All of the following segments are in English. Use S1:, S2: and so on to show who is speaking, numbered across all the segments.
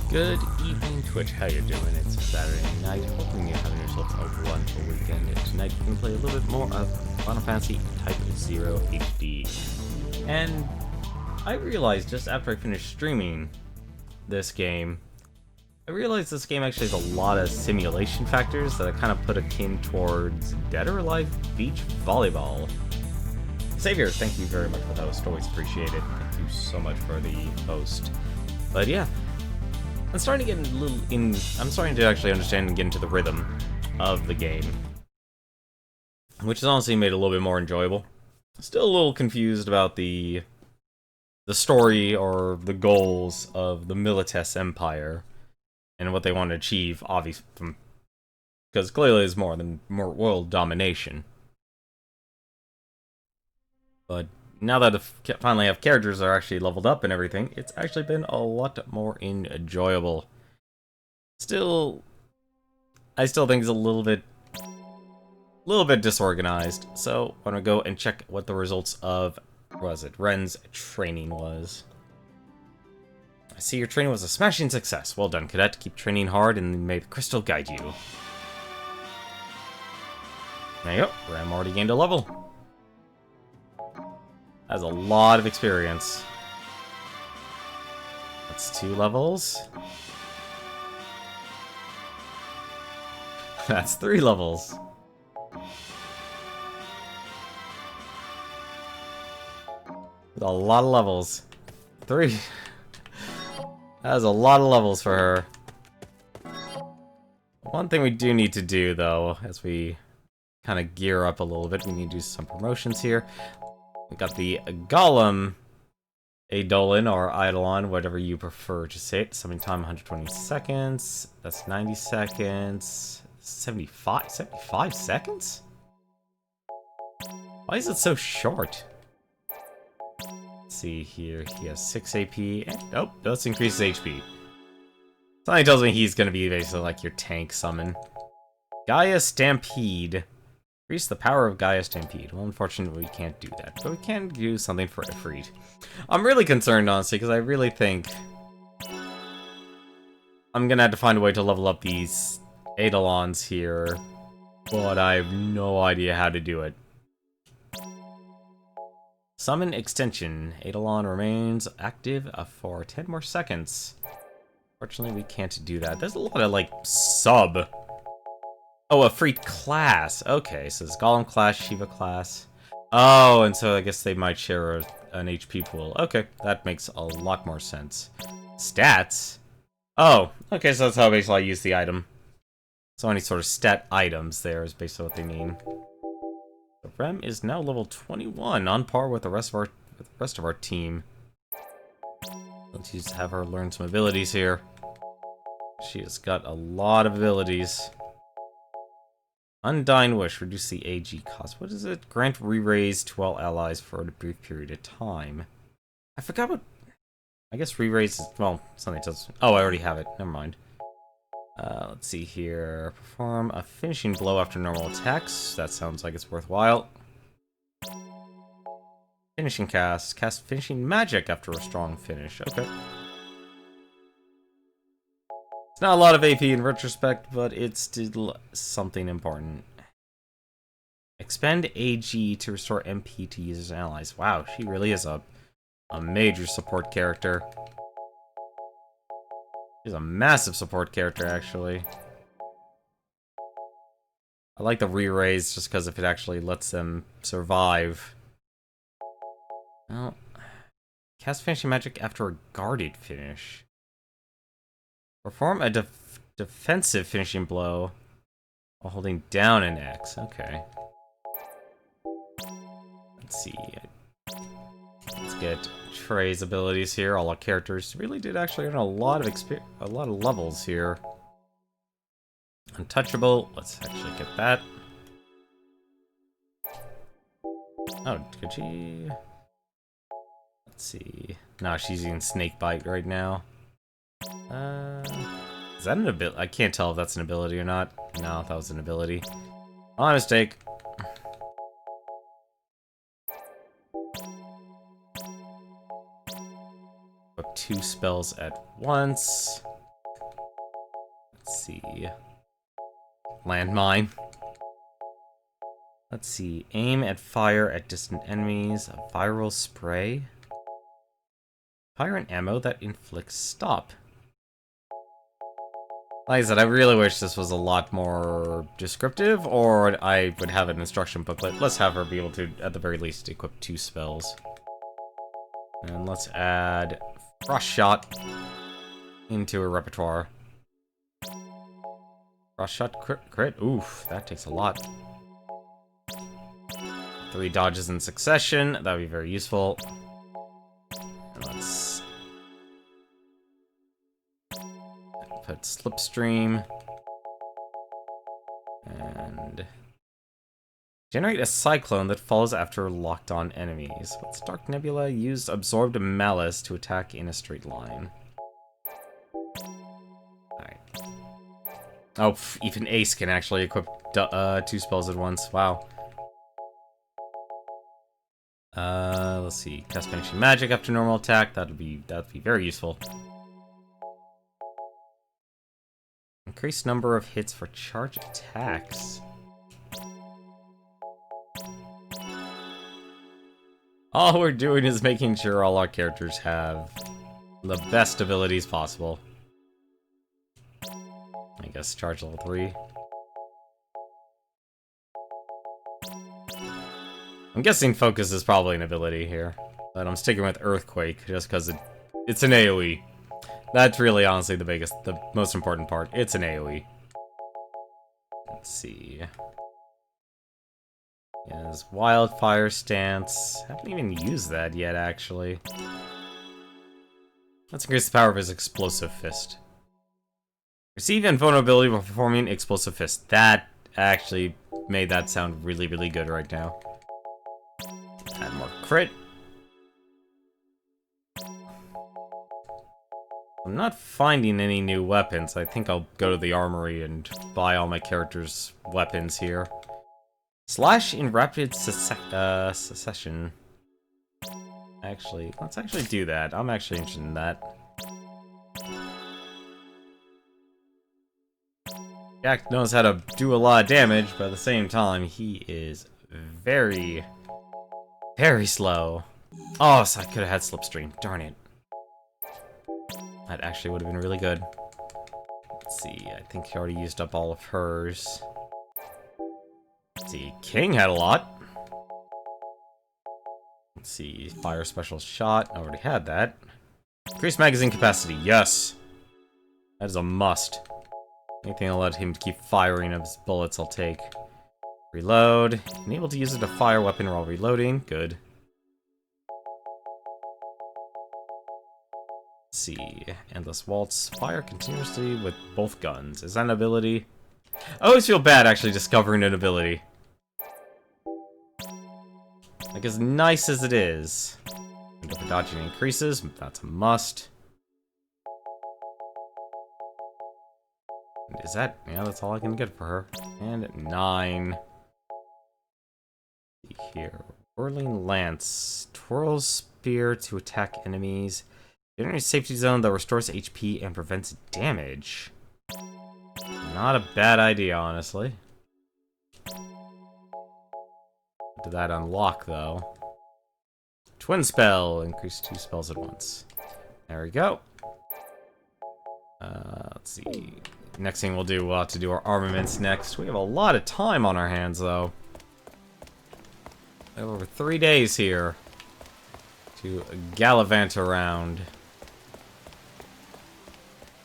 S1: Good evening, Twitch. How you doing? It's Saturday night. Hoping you're having yourself a wonderful weekend. And tonight we're going to play a little bit more of Final Fantasy Type-0 HD. And I realized just after I finished streaming this game, I realized this game actually has a lot of simulation factors that I kind of put akin towards Dead or Alive Beach Volleyball. Savior, thank you very much for the host. Always appreciate it. Thank you so much for the host. But yeah. I'm starting to get a little I'm starting to actually understand and get into the rhythm of the game, which has honestly made it a little bit more enjoyable. Still a little confused about the story or the goals of the Milites Empire and what they want to achieve, obviously, because clearly it's more than world domination. But now that I finally have characters that are actually leveled up and everything, it's actually been a lot more enjoyable. Still, I still think it's a little bit disorganized. So I'm gonna go and check what the results of, what was it, Ren's training was. I see your training was a smashing success. Well done, cadet. Keep training hard and may the crystal guide you. There you go. Ren already gained a level. Has a lot of experience. That's 2 levels. That's 3 levels. That's a lot of levels. 3. That is a lot of levels for her. One thing we do need to do, though, as we kind of gear up a little bit, we need to do some promotions here. We got the Golem Eidolon, or Eidolon, whatever you prefer to say it. Summon time 120 seconds. That's 90 seconds. 75 seconds? Why is it so short? Let's see here. He has 6 AP. And, oh, let's increase his HP. Something tells me he's going to be basically like your tank summon. Gaia Stampede. Increase the power of Gaia Stampede. Well, unfortunately, we can't do that. But we can do something for Ifrit. I'm really concerned, honestly, because I really think I'm going to have to find a way to level up these Eidolons here. But I have no idea how to do it. Summon Extension. Eidolon remains active for 10 more seconds. Fortunately, we can't do that. There's a lot of, like, sub... Oh, a free class. Okay, so it's Golem class, Shiva class. Oh, and so I guess they might share an HP pool. Okay, that makes a lot more sense. Stats? Oh, okay, so that's how basically I use the item. So any sort of stat items there is basically what they mean. The Rem is now level 21, on par with the rest of our team. Let's just have her learn some abilities here. She has got a lot of abilities. Undying Wish, reduce the AG cost. What is it? Grant re-raise to all allies for a brief period of time. I forgot what... I guess re-raise is... Well, something tells... Oh, I already have it. Never mind. Let's see here. Perform a finishing blow after normal attacks. That sounds like it's worthwhile. Finishing cast. Cast finishing magic after a strong finish. Okay. It's not a lot of AP in retrospect, but it's still something important. Expend AG to restore MP to users and allies. Wow, she really is a major support character. She's a massive support character, actually. I like the re-raise just because if it actually lets them survive. Well, cast finishing magic after a guarded finish. Perform a defensive finishing blow while holding down an X. Okay. Let's see. Let's get Trey's abilities here. All our characters really did actually earn a lot of levels here. Untouchable. Let's actually get that. Oh, could she? Let's see. No, she's using Snake Bite right now. Is that an ability? I can't tell if that's an ability or not. No, that was an ability. My mistake. Put 2 spells at once. see. Landmine. Let's see. Aim at fire at distant enemies. A viral spray. Fire and ammo that inflicts stop. Like I said, I really wish this was a lot more descriptive, or I would have an instruction booklet. Let's have her be able to, at the very least, equip 2 spells. And let's add Frost Shot into her repertoire. Frost Shot crit? Oof, that takes a lot. 3 dodges in succession, that would be very useful. And let's put Slipstream. And generate a cyclone that follows after locked on enemies. What's Dark Nebula? Use Absorbed Malice to attack in a straight line. Alright. Oh, even Ace can actually equip 2 spells at once. Wow. Let's see. Cast Banishing Magic after normal attack. That'd be very useful. Increased number of hits for charge attacks. All we're doing is making sure all our characters have the best abilities possible. I guess charge level 3. I'm guessing Focus is probably an ability here, but I'm sticking with Earthquake just because it's an AoE. That's really honestly the most important part. It's an AoE. Let's see. Yes, Wildfire Stance. Haven't even used that yet, actually. Let's increase the power of his Explosive Fist. Receive invulnerability while performing Explosive Fist. That actually made that sound really, really good right now. Add more crit. I'm not finding any new weapons. I think I'll go to the armory and buy all my characters' weapons here. Slash in rapid succession. Actually, let's actually do that. I'm actually interested in that. Jack knows how to do a lot of damage, but at the same time, he is very, very slow. Oh, so I could have had Slipstream. Darn it. That actually would have been really good. Let's see, I think he already used up all of hers. Let's see, King had a lot. Let's see, Fire Special Shot. I already had that. Increased magazine capacity, yes. That is a must. Anything that'll let him keep firing of his bullets, I'll take. Reload. Enable to use it to fire weapon while reloading. Good. Let's see. Endless Waltz. Fire continuously with both guns. Is that an ability? I always feel bad actually discovering an ability. Like, as nice as it is. But the dodging increases. That's a must. Is that... yeah, that's all I can get for her. And 9. Let's see here. Whirling Lance. Twirls Spear to attack enemies. Generates safety zone that restores HP and prevents damage. Not a bad idea, honestly. What did that unlock, though? Twin Spell. Increase 2 spells at once. There we go. Let's see. Next thing we'll have to do our armaments next. We have a lot of time on our hands, though. We have over 3 days here to gallivant around.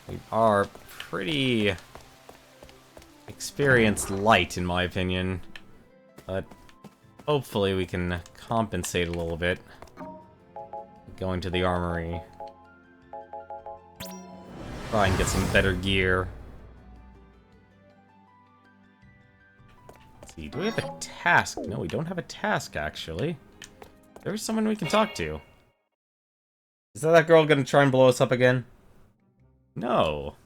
S1: We are pretty experienced light, in my opinion. But hopefully we can compensate a little bit. Going to the armory. Try and get some better gear. Let's see, do we have a task? No, we don't have a task, actually. There's someone we can talk to. Is that girl gonna try and blow us up again? No.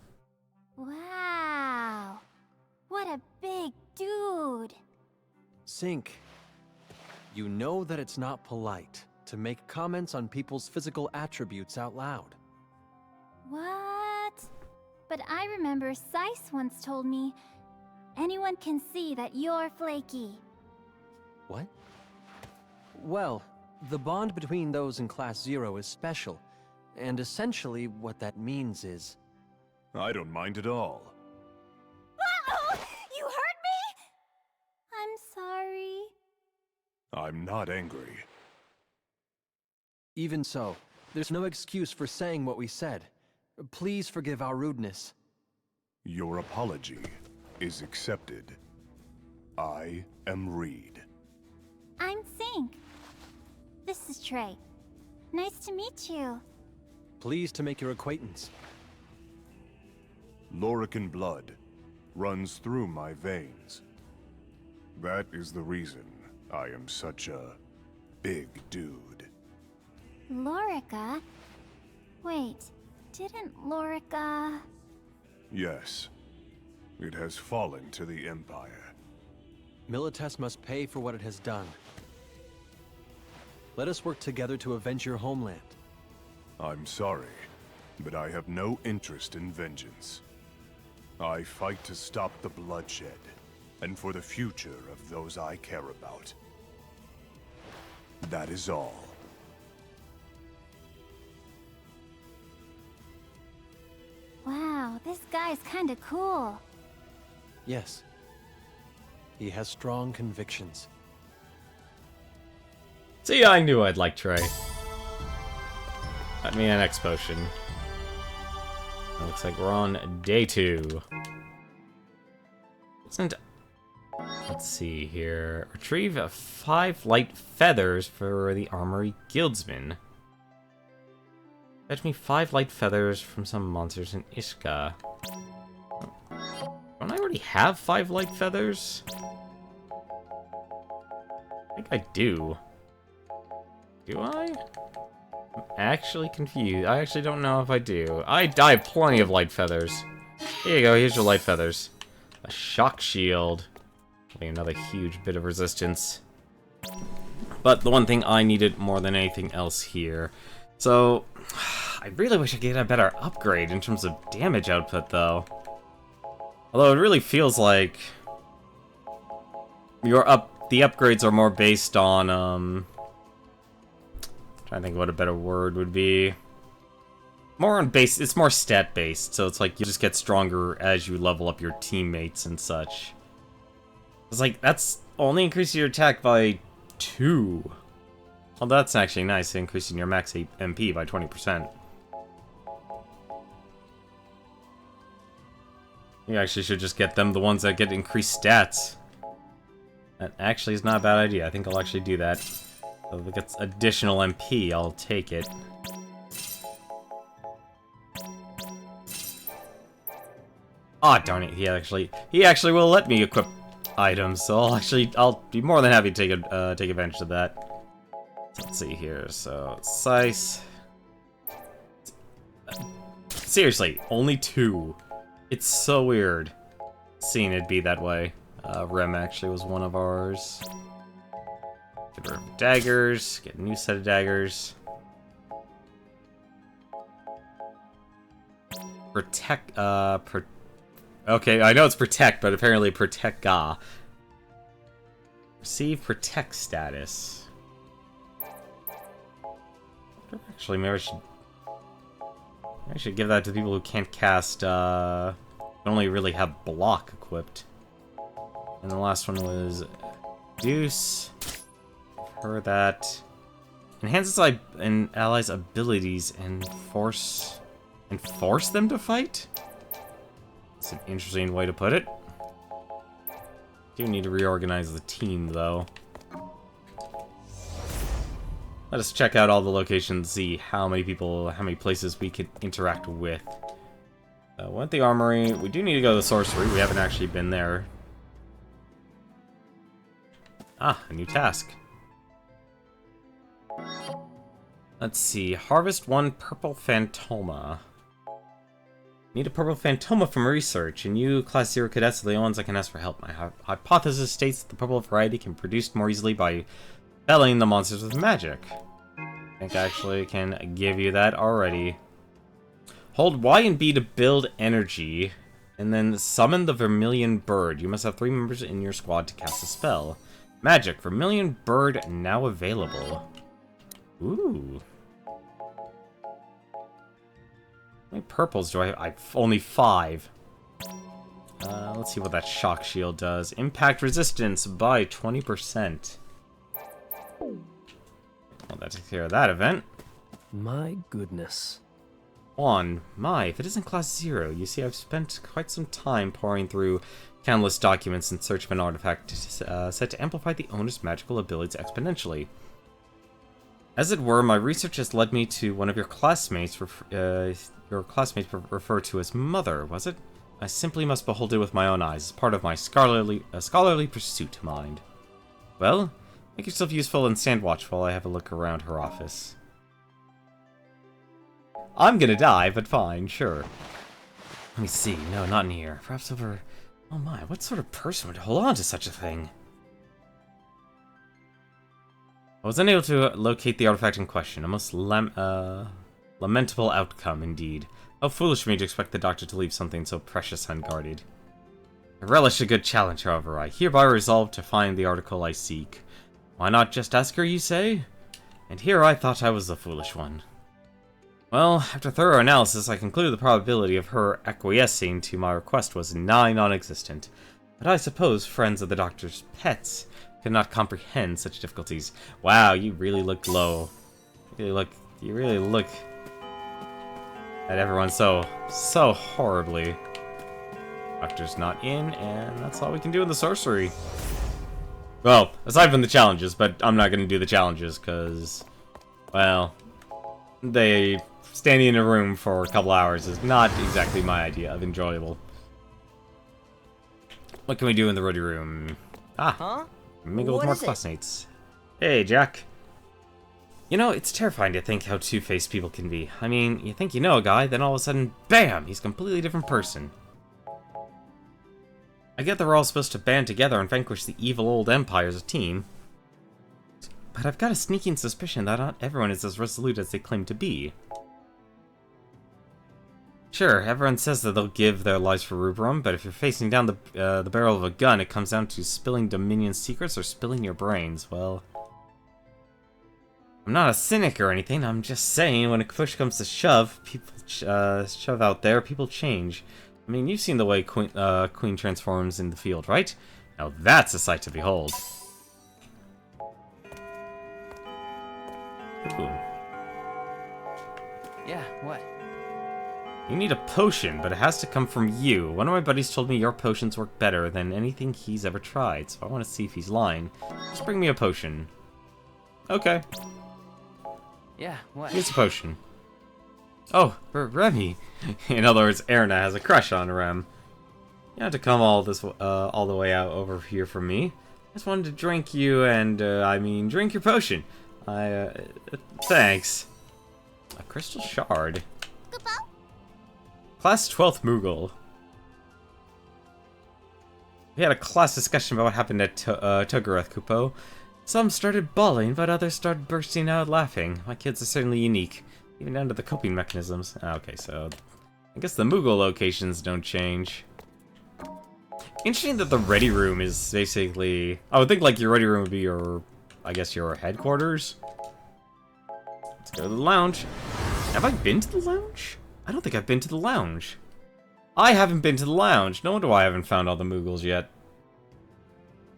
S2: Wow. What a big dude.
S3: Sync. You know that it's not polite to make comments on people's physical attributes out loud.
S2: What? but I remember Seiss once told me, anyone can see that you're flaky.
S3: What? Well, the bond between those in Class 0 is special, and essentially what that means is...
S4: I don't mind at all.
S2: Uh-oh! You hurt me? I'm sorry.
S4: I'm not angry.
S3: Even so, there's no excuse for saying what we said. Please forgive our rudeness.
S4: Your apology is accepted. I am Reed.
S2: I'm Sink. This is Trey. Nice to meet you.
S3: Pleased to make your acquaintance.
S4: Lorican blood runs through my veins. That is the reason I am such a big dude.
S2: Lorica? Wait, didn't Lorica...
S4: Yes, it has fallen to the Empire.
S3: Milites must pay for what it has done. Let us work together to avenge your homeland.
S4: I'm sorry, but I have no interest in vengeance. I fight to stop the bloodshed, and for the future of those I care about. That is all.
S2: Wow, this guy's kinda cool.
S3: Yes. He has strong convictions.
S1: See, I knew I'd like Trey. Got me an X potion. It looks like we're on day 2. Let's see here. Retrieve 5 light feathers for the Armory Guildsman. Fetch me 5 light feathers from some monsters in Ishka. Don't I already have 5 light feathers? I think I do. Do I? I'm actually confused. I actually don't know if I do. I have plenty of light feathers. Here you go, here's your light feathers. A shock shield. Another huge bit of resistance. But the one thing I needed more than anything else here. So, I really wish I could get a better upgrade in terms of damage output, though. Although it really feels like the upgrades are more based on, trying to think what a better word would be. More on base, it's more stat based, so it's like you just get stronger as you level up your teammates and such. It's like, that's only increasing your attack by 2. Well, that's actually nice, increasing your max MP by 20%. You actually should just get them, the ones that get increased stats. That actually is not a bad idea. I think I'll actually do that. So if it gets additional MP, I'll take it. Aw, darn it, he actually will let me equip items, so I'll be more than happy to take advantage of that. So let's see here, so, Seiss. Seriously, only 2. It's so weird seeing it be that way. Rem actually was one of ours. Get rid of daggers, get a new set of daggers. Protect, okay, I know it's protect, but apparently protect Ga. Receive protect status. Actually, maybe I should give that to people who can't cast, only really have block equipped. And the last one was Deuce. Her that. Enhances an ally's abilities and force them to fight? It's an interesting way to put it. Do need to reorganize the team, though. Let us check out all the locations, see how many people, how many places we could interact with. Went the armory. We do need to go to the sorcery. We haven't actually been there. Ah, a new task. Let's see. Harvest 1 purple phantoma. Need a purple phantoma from research, and you, Class 0 cadets, are the only ones I can ask for help. My hypothesis states that the purple variety can be produced more easily by battling the monsters with magic. I think I actually can give you that already. Hold Y and B to build energy, and then summon the Vermilion Bird. You must have 3 members in your squad to cast a spell. Magic, Vermilion Bird now available. Ooh. How many purples do I have? I've only 5. Let's see what that shock shield does. Impact resistance by 20%. Well, that takes care of that event.
S3: My goodness.
S1: If it isn't class 0, you see I've spent quite some time poring through countless documents in search of an artifact set to amplify the owner's magical abilities exponentially. As it were, my research has led me to one of your classmates referred to as Mother, was it? I simply must behold it with my own eyes, as part of my scholarly pursuit, mind. Well, make yourself useful and stand watch while I have a look around her office. I'm gonna die, but fine, sure. Let me see. No, not in here. Perhaps over... Oh my, what sort of person would hold on to such a thing? I was unable to locate the artifact in question. A most lamentable outcome, indeed. How foolish of me to expect the doctor to leave something so precious unguarded. I relish a good challenge, however. I hereby resolve to find the article I seek. Why not just ask her, you say? And here I thought I was the foolish one. Well, after thorough analysis, I concluded the probability of her acquiescing to my request was nigh non-existent. But I suppose friends of the doctor's pets could not comprehend such difficulties. Wow, you really look low. You really look at everyone so horribly. Doctor's not in, and that's all we can do in the sorcery. Well, aside from the challenges, but I'm not going to do the challenges, because, well, standing in a room for a couple hours is not exactly my idea of enjoyable. What can we do in the Ruddy Room? Mingle with more classmates. Hey, Jack. You know, it's terrifying to think how two-faced people can be. I mean, you think you know a guy, then all of a sudden, BAM! He's a completely different person. I get that we're all supposed to band together and vanquish the evil old empire as a team. But I've got a sneaking suspicion that not everyone is as resolute as they claim to be. Sure, everyone says that they'll give their lives for Rubrum, but if you're facing down the barrel of a gun, it comes down to spilling Dominion secrets or spilling your brains. Well, I'm not a cynic or anything. I'm just saying, when a push comes to shove, people shove out there, people change. I mean, you've seen the way Queen transforms in the field, right? Now that's a sight to behold. Ooh.
S3: Yeah, what?
S1: You need a potion, but it has to come from you. One of my buddies told me your potions work better than anything he's ever tried, so I want to see if he's lying. Just bring me a potion. Okay.
S3: Yeah, what?
S1: Here's a potion. Oh, Remy. In other words, Erna has a crush on Rem. You had to come all the way out over here from me. I just wanted to drink you and, drink your potion. Thanks. A crystal shard. Class 12th Moogle. We had a class discussion about what happened at Tugarath, Kupo. Some started bawling, but others started bursting out laughing. My kids are certainly unique, even down to the coping mechanisms. Okay, so I guess the Moogle locations don't change. Interesting that the Ready Room is basically... I would think like your Ready Room would be your, I guess, your headquarters. Let's go to the lounge. Have I been to the lounge? I don't think I've been to the lounge. I haven't been to the lounge. No wonder why I haven't found all the Moogles yet.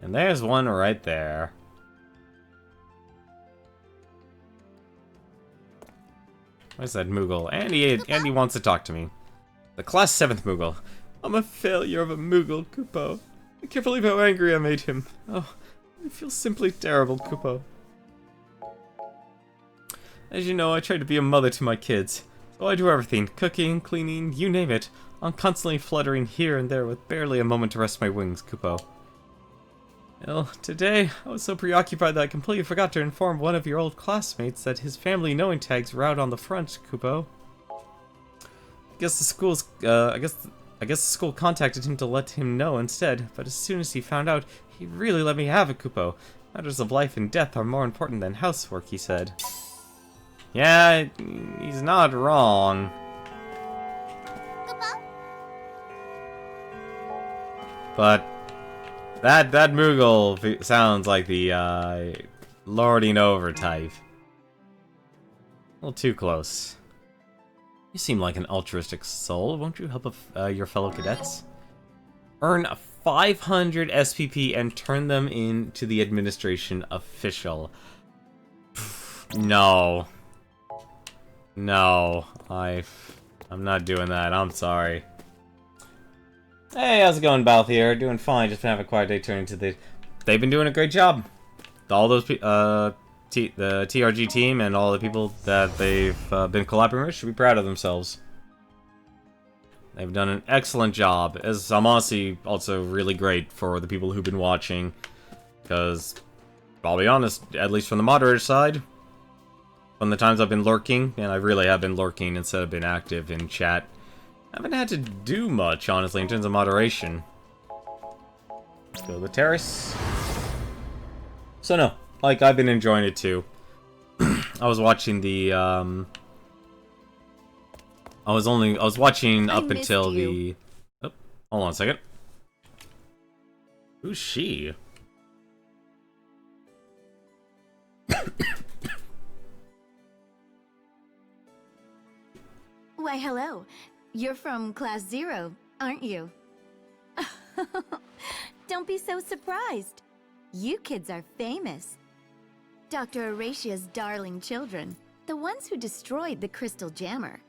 S1: And there's one right there. Where's that Moogle? Andy wants to talk to me. The class 7th Moogle. I'm a failure of a Moogle, Kupo. I can't believe how angry I made him. Oh, I feel simply terrible, Kupo. As you know, I try to be a mother to my kids. So I do everything. Cooking, cleaning, you name it. I'm constantly fluttering here and there with barely a moment to rest my wings, Kupo. Well, today, I was so preoccupied that I completely forgot to inform one of your old classmates that his family knowing tags were out on the front, Kupo. I guess the school contacted him to let him know instead, but as soon as he found out, he really let me have it, Kupo. Matters of life and death are more important than housework, he said. Yeah, he's not wrong. But that Moogle sounds like the lording over type. A little too close. You seem like an altruistic soul. Won't you help your fellow cadets? Earn 500 SPP and turn them into the administration official. No. No. I'm not doing that. I'm sorry. Hey, how's it going, Balthier? Doing fine. Just been having a quiet day turning to the... They've been doing a great job. All those the TRG team and all the people that they've been collaborating with should be proud of themselves. They've done an excellent job. As I'm honestly also really great for the people who've been watching. Because, I'll be honest, at least from the moderator side, from the times I've been lurking, and I really have been lurking instead of been active in chat, I haven't had to do much, honestly, in terms of moderation. Let's go to the terrace. So no, like, I've been enjoying it too. I was watching the, I was watching up until the... Oh, hold on a second. Who's she?
S5: Why, hello. You're from Class 0, aren't you? Don't be so surprised. You kids are famous. Dr. Horatia's darling children. The ones who destroyed the crystal jammer.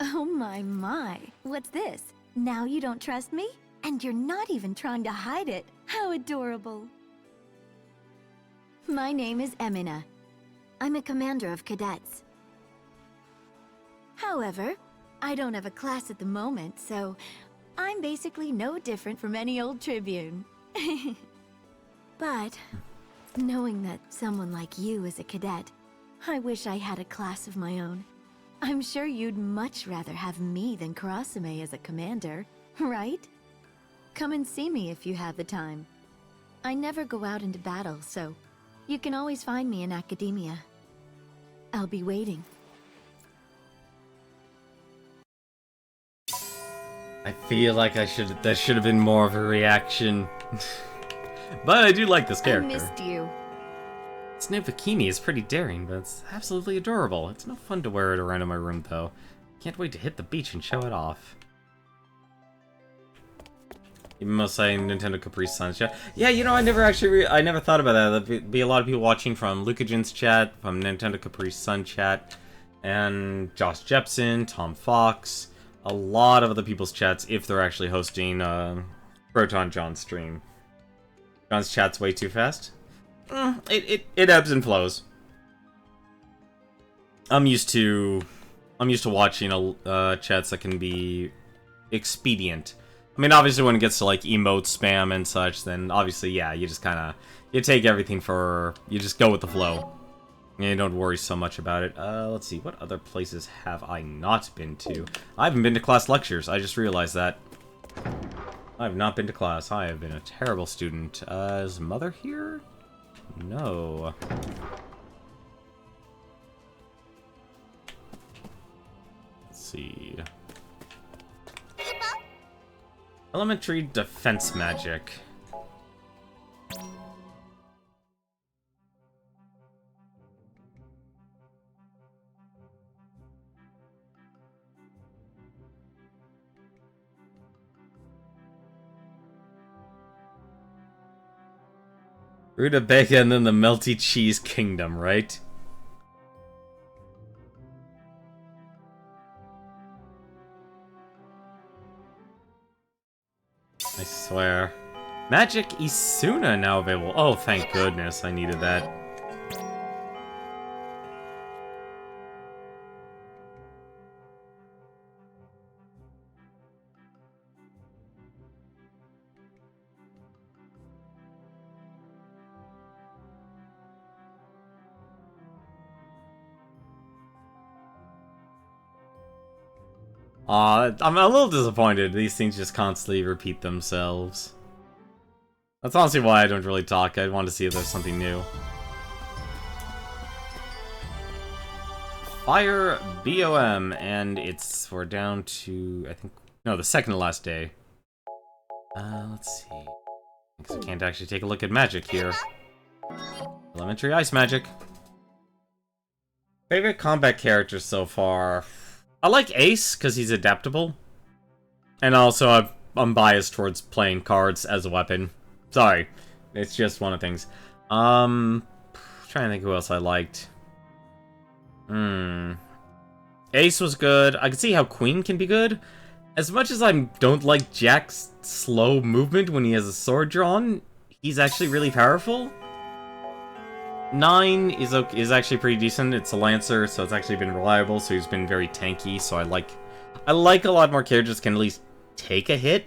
S5: Oh my. What's this? Now you don't trust me? And you're not even trying to hide it. How adorable. My name is Emina. I'm a commander of cadets. However, I don't have a class at the moment, so I'm basically no different from any old Tribune. But, knowing that someone like you is a cadet, I wish I had a class of my own. I'm sure you'd much rather have me than Karasume as a commander, right? Come and see me if you have the time. I never go out into battle, so you can always find me in academia. I'll be waiting.
S1: I feel like that should have been more of a reaction. But I do like this character.
S5: I missed you.
S1: This new bikini is pretty daring, but it's absolutely adorable. It's no fun to wear it around in my room, though. Can't wait to hit the beach and show it off. Even most saying Nintendo Caprice Sun's chat. Yeah, you know, I never thought about that. There'd be a lot of people watching from Lucajin's chat, from Nintendo Caprice Sun chat, and Josh Jepson, Tom Fox, a lot of other people's chats if they're actually hosting Proton John's stream. John's chat's way too fast. It ebbs and flows. I'm used to watching chats that can be expedient. I mean, obviously when it gets to like emote spam and such, then obviously, yeah, you just you take everything you just go with the flow. And you don't worry so much about it. Let's see, what other places have I not been to? I haven't been to class lectures, I just realized that. I have not been to class. I have been a terrible student. Is Mother here? No. Let's see. Elementary defense magic. Rutabaga and then the Melty Cheese Kingdom, right? I swear. Magic Isuna now available. Oh, thank goodness. I needed that. I'm a little disappointed. These things just constantly repeat themselves. That's honestly why I don't really talk. I want to see if there's something new. Fire BOM, and we're down to, I think, no, the second to last day. Let's see. Because I can't actually take a look at magic here. Elementary ice magic. Favorite combat character so far? I like Ace, because he's adaptable. And also, I'm biased towards playing cards as a weapon. Sorry. It's just one of the things. Trying to think who else I liked. Ace was good. I can see how Queen can be good. As much as I don't like Jack's slow movement when he has a sword drawn, he's actually really powerful. 9 is actually pretty decent. It's a Lancer, so it's actually been reliable, so he's been very tanky, so I like a lot more characters that can at least take a hit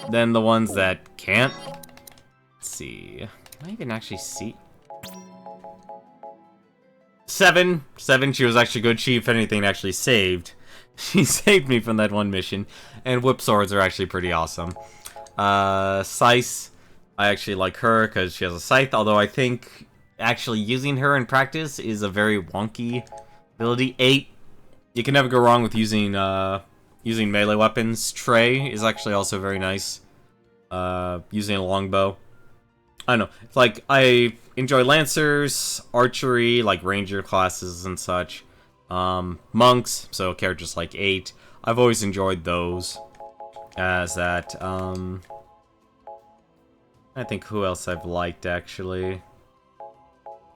S1: than the ones that can't. Let's see. Can I even actually see? 7, she was actually good. She, if anything, actually saved. She saved me from that one mission. And whip swords are actually pretty awesome. Scythe, I actually like her because she has a scythe, although I think actually using her in practice is a very wonky ability. 8, you can never go wrong with using melee weapons. Trey is actually also very nice. Using a longbow. I don't know. It's like, I enjoy Lancers, Archery, like Ranger classes and such. Monks, so characters like 8. I've always enjoyed those. As that, I think who else I've liked, actually.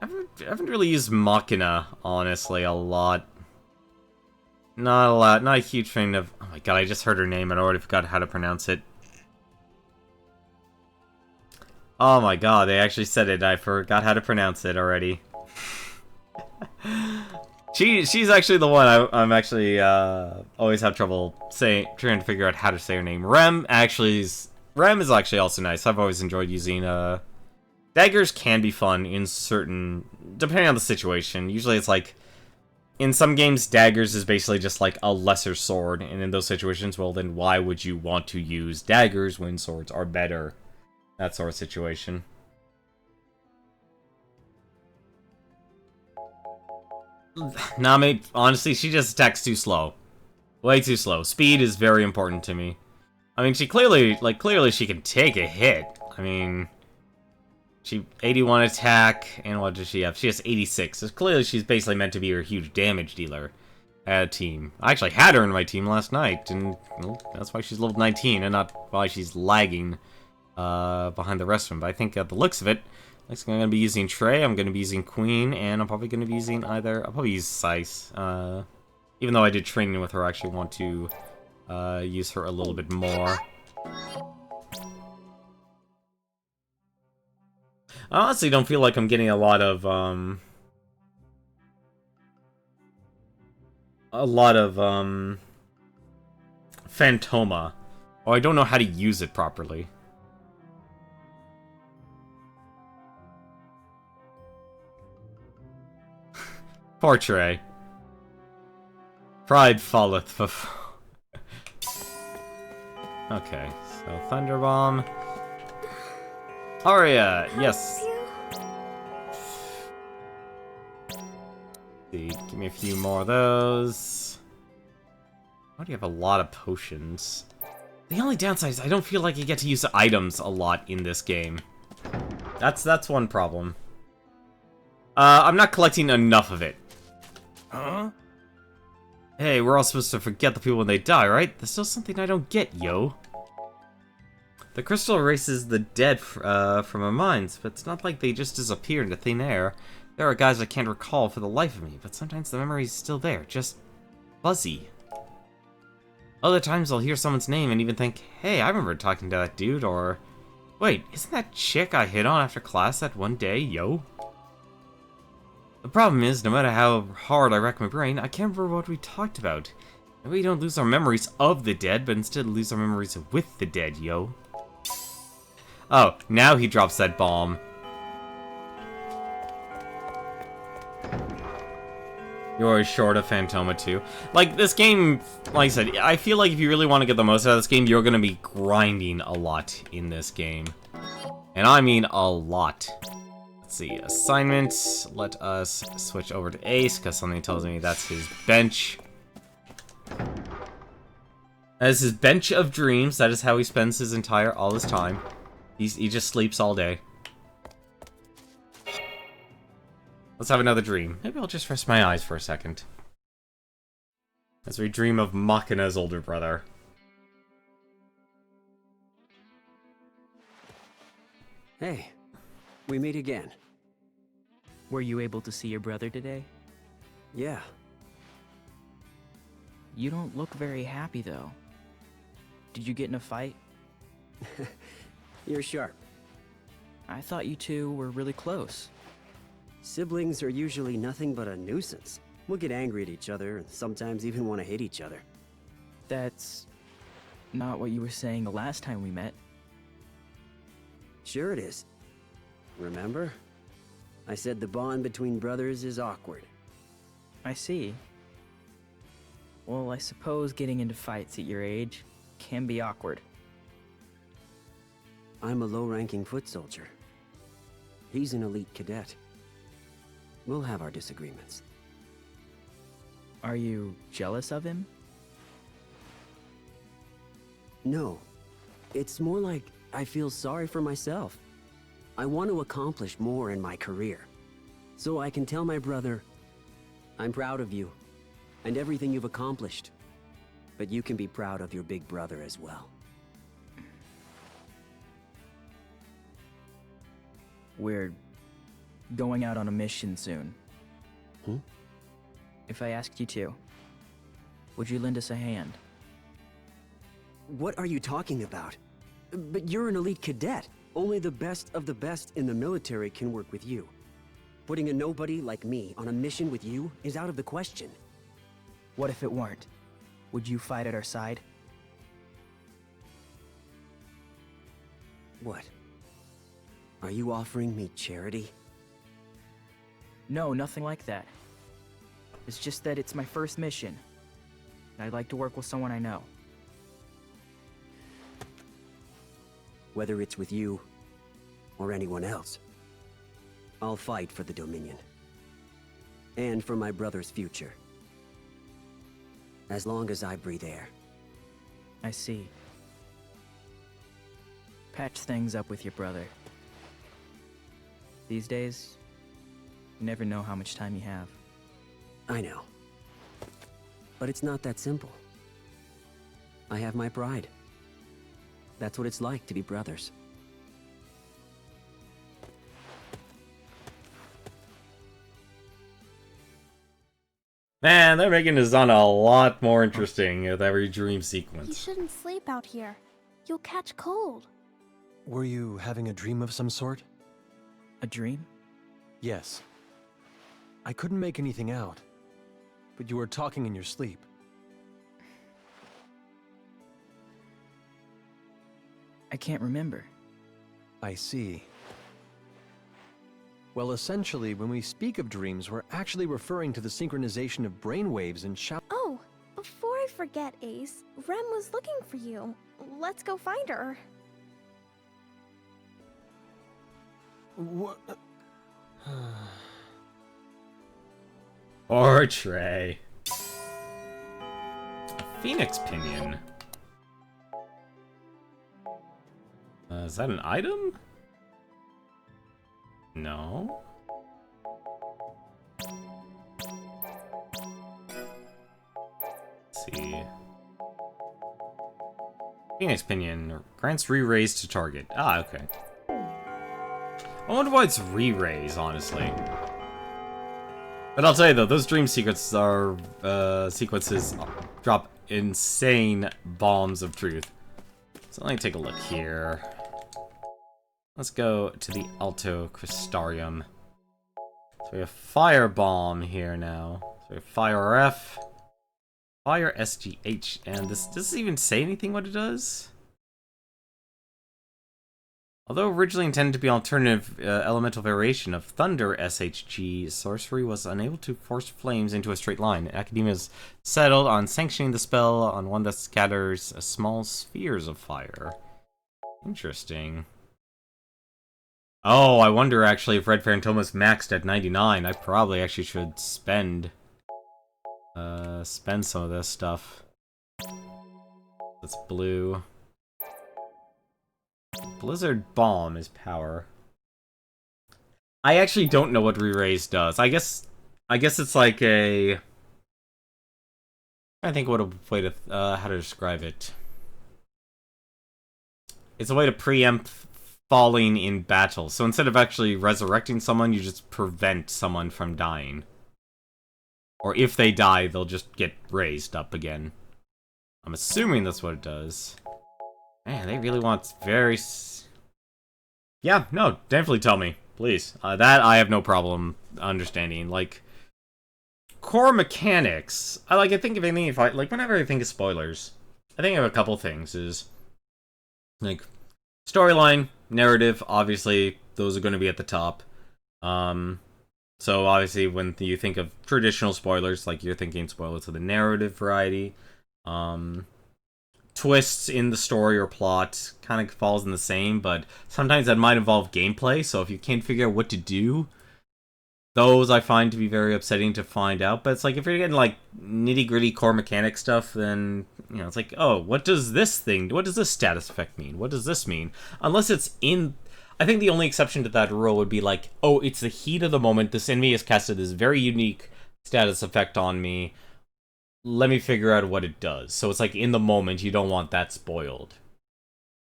S1: I haven't really used Machina, honestly, a lot. Not a lot. Not a huge fan of... Oh my god, I just heard her name and I already forgot how to pronounce it. Oh my god, they actually said it. I forgot how to pronounce it already. She's actually the one I'm actually always have trouble trying to figure out how to say her name. Rem is actually also nice. I've always enjoyed using daggers can be fun in certain, depending on the situation. Usually it's like in some games daggers is basically just like a lesser sword, and in those situations, well then why would you want to use daggers when swords are better? That sort of situation. Nami, honestly, she just attacks too slow. Way too slow. Speed is very important to me. I mean, she clearly she can take a hit. I mean, she 81 attack, and what does she have? She has 86. So clearly she's basically meant to be a huge damage dealer at a team. I actually had her in my team last night, and well, that's why she's level 19, and not why she's lagging behind the rest of them. But I think at the looks of it, I'm going to be using Trey, I'm going to be using Queen, and I'm probably going to be using I'll probably use Scythe. Even though I did training with her, I actually want to use her a little bit more. I honestly don't feel like I'm getting a lot of Phantoma. Oh, I don't know how to use it properly. Poor Trey. Pride falleth before... Okay, so Thunderbomb. Aria, yes. See, give me a few more of those. Why do you have a lot of potions? The only downside is I don't feel like you get to use items a lot in this game. That's one problem. I'm not collecting enough of it. Huh? Hey, we're all supposed to forget the people when they die, right? There's still something I don't get, yo. The crystal erases the dead from our minds, but it's not like they just disappear into thin air. There are guys I can't recall for the life of me, but sometimes the memory's still there, just fuzzy. Other times I'll hear someone's name and even think, hey, I remember talking to that dude, or... Wait, isn't that chick I hit on after class that one day, yo? The problem is, no matter how hard I rack my brain, I can't remember what we talked about. Maybe we don't lose our memories of the dead, but instead lose our memories with the dead, yo. Oh, now he drops that bomb. You're short of Phantoma too. Like, this game, like I said, I feel like if you really want to get the most out of this game, you're going to be grinding a lot in this game. And I mean a lot. Let's see, assignments. Let us switch over to Ace, because something tells me that's his bench. As his bench of dreams, that is how he spends all his time. He just sleeps all day. Let's have another dream. Maybe I'll just rest my eyes for a second. As we dream of Machina's older brother.
S6: Hey, we meet again.
S7: Were you able to see your brother today?
S6: Yeah,
S7: You don't look very happy, though. Did you get in a fight?
S6: you're sharp.
S7: I thought you two were really close.
S6: Siblings are usually nothing but a nuisance. We'll get angry at each other and sometimes even want to hate each other.
S7: That's not what you were saying the last time we met.
S6: Sure it is. Remember? I said the bond between brothers is awkward.
S7: I see. Well, I suppose getting into fights at your age can be awkward.
S6: I'm a low-ranking foot soldier. He's an elite cadet. We'll have our disagreements.
S7: Are you jealous of him?
S6: No. It's more like I feel sorry for myself. I want to accomplish more in my career. So I can tell my brother, I'm proud of you, and everything you've accomplished. But you can be proud of your big brother as well.
S7: We're going out on a mission soon.
S6: Hmm?
S7: If I asked you to, would you lend us a hand?
S6: What are you talking about? But you're an elite cadet. Only the best of the best in the military can work with you. Putting a nobody like me on a mission with you is out of the question.
S7: What if it weren't? Would you fight at our side?
S6: What? Are you offering me charity?
S7: No, nothing like that. It's just that it's my first mission. And I'd like to work with someone I know.
S6: Whether it's with you or anyone else, I'll fight for the Dominion. And for my brother's future. As long as I breathe air.
S7: I see. Patch things up with your brother. These days, you never know how much time you have.
S6: I know. But it's not that simple. I have my pride. That's what it's like to be brothers.
S1: Man, they're making this on a lot more interesting with every dream
S2: You
S1: sequence.
S2: shouldn't sleep out here. You'll catch cold.
S3: Were you having a dream of some sort?
S7: A dream?
S3: Yes. I couldn't make anything out, but you were talking in your sleep.
S7: I can't remember.
S3: I see. Well, essentially, when we speak of dreams, we're actually referring to the synchronization of brainwaves and
S8: Oh, before I forget, Ace, Rem was looking for you. Let's go find her.
S3: What?
S1: Or Trey. Phoenix Pinion. Is that an item? No. Let's see. Phoenix Pinion grants re-raise to target. Ah, okay. I wonder why it's re-raise, honestly. But I'll tell you though, those dream sequences are sequences drop insane bombs of truth. So let me take a look here. Let's go to the Alto Crystarium. So we have Fire Bomb here now. So we have Fire F, Fire SGH, and does this even say anything what it does? Although originally intended to be an alternative elemental variation of Thunder SHG, sorcery was unable to force flames into a straight line. Academia's settled on sanctioning the spell on one that scatters small spheres of fire. Interesting. Oh, I wonder actually if Red Phantoma's maxed at 99. I probably actually should spend some of this stuff. That's blue. Blizzard Bomb is power. I actually don't know what Re-Raise does. I guess it's like a... I think what a way to how to describe it. It's a way to preempt falling in battle. So instead of actually resurrecting someone, you just prevent someone from dying. Or if they die, they'll just get raised up again. I'm assuming that's what it does. Man, they really want very... Yeah, no, definitely tell me, please. That I have no problem understanding. Like, core mechanics. I think of anything, whenever I think of spoilers, I think of a couple things. Is, like, storyline, narrative, obviously, those are going to be at the top. So obviously when you think of traditional spoilers, like you're thinking spoilers of the narrative variety. Twists in the story or plot kind of falls in the same, but sometimes that might involve gameplay, so if you can't figure out what to do, those I find to be very upsetting to find out. But it's like, if you're getting like nitty-gritty core mechanic stuff, then, you know, it's like, oh, what does this status effect mean? What does this mean? Unless it's in... I think the only exception to that rule would be like, oh, it's the heat of the moment, this enemy has casted this very unique status effect on me, let me figure out what it does. So it's like, in the moment, you don't want that spoiled.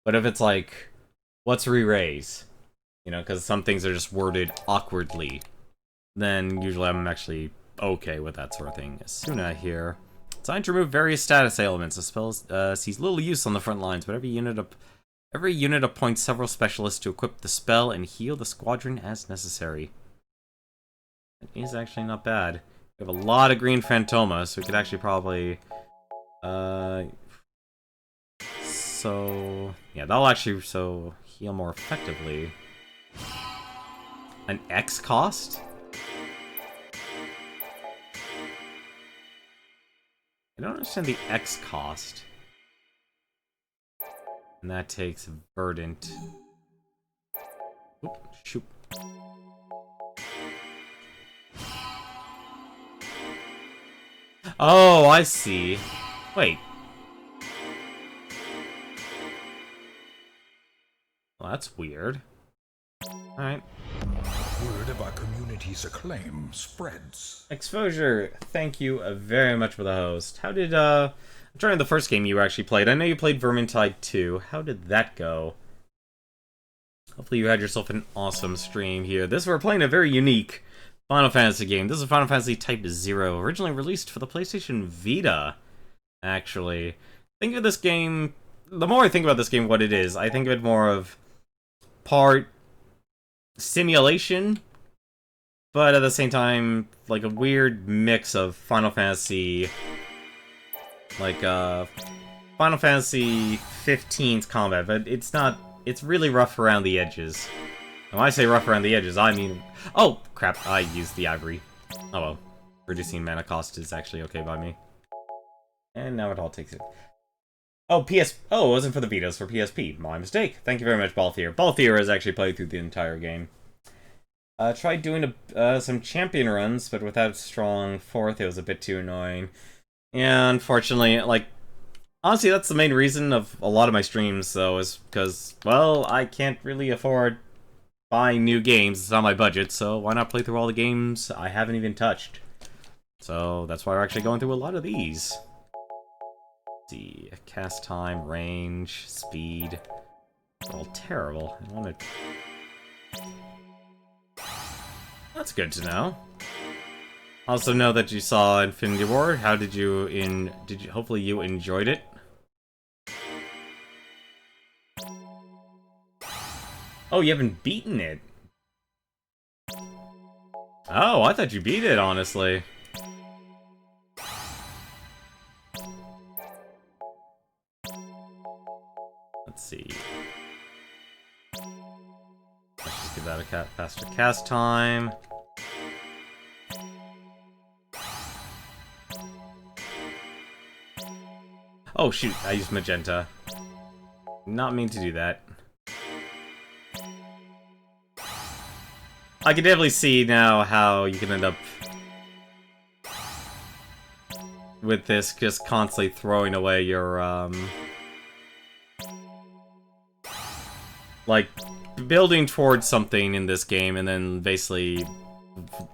S1: But if it's like, what's Re-Raise? You know, because some things are just worded awkwardly, then usually I'm actually okay with that sort of thing. Asuna here. Designed to remove various status elements. The spell sees little use on the front lines, but every unit appoints several specialists to equip the spell and heal the squadron as necessary. That is actually not bad. We have a lot of green Phantoma, so we could actually probably... So... yeah, that'll actually heal more effectively. An X cost? I don't understand the X cost. And that takes Verdant. Oop, shoot. Oh, I see. Wait. Well, that's weird. Alright.
S9: Word of our community's acclaim spreads.
S1: Exposure, thank you very much for the host. How did, I'm trying to the first game you actually played. I know you played Vermintide 2. How did that go? Hopefully you had yourself an awesome stream here. We're playing a very unique Final Fantasy game. This is Final Fantasy Type-0, originally released for the PlayStation Vita, actually. Think of this game... The more I think about this game, what it is, I think of it more of part simulation, but at the same time, like a weird mix of Final Fantasy... Like, Final Fantasy 15's combat, but it's not... It's really rough around the edges. And when I say rough around the edges, I mean... Oh, crap, I used the ivory. Oh well. Reducing mana cost is actually okay by me. And now it all takes it. Oh, Oh, it wasn't for the Vita, it was for PSP. My mistake. Thank you very much, Balthier. Balthier has actually played through the entire game. Tried doing some champion runs, but without strong fourth, it was a bit too annoying. Yeah, unfortunately, like... Honestly, that's the main reason of a lot of my streams, though, is because, well, I can't really afford buying new games. It's not my budget, so why not play through all the games I haven't even touched? So that's why we're actually going through a lot of these. Let's see, cast time, range, speed. They're all terrible. I want to... That's good to know. Also know that you saw Infinity War. How did you hopefully you enjoyed it? Oh, you haven't beaten it. Oh, I thought you beat it, honestly. Let's see. Let's just give that a faster cast time. Oh shoot, I used magenta. Not mean to do that. I can definitely see now how you can end up with this just constantly throwing away your like, building towards something in this game and then basically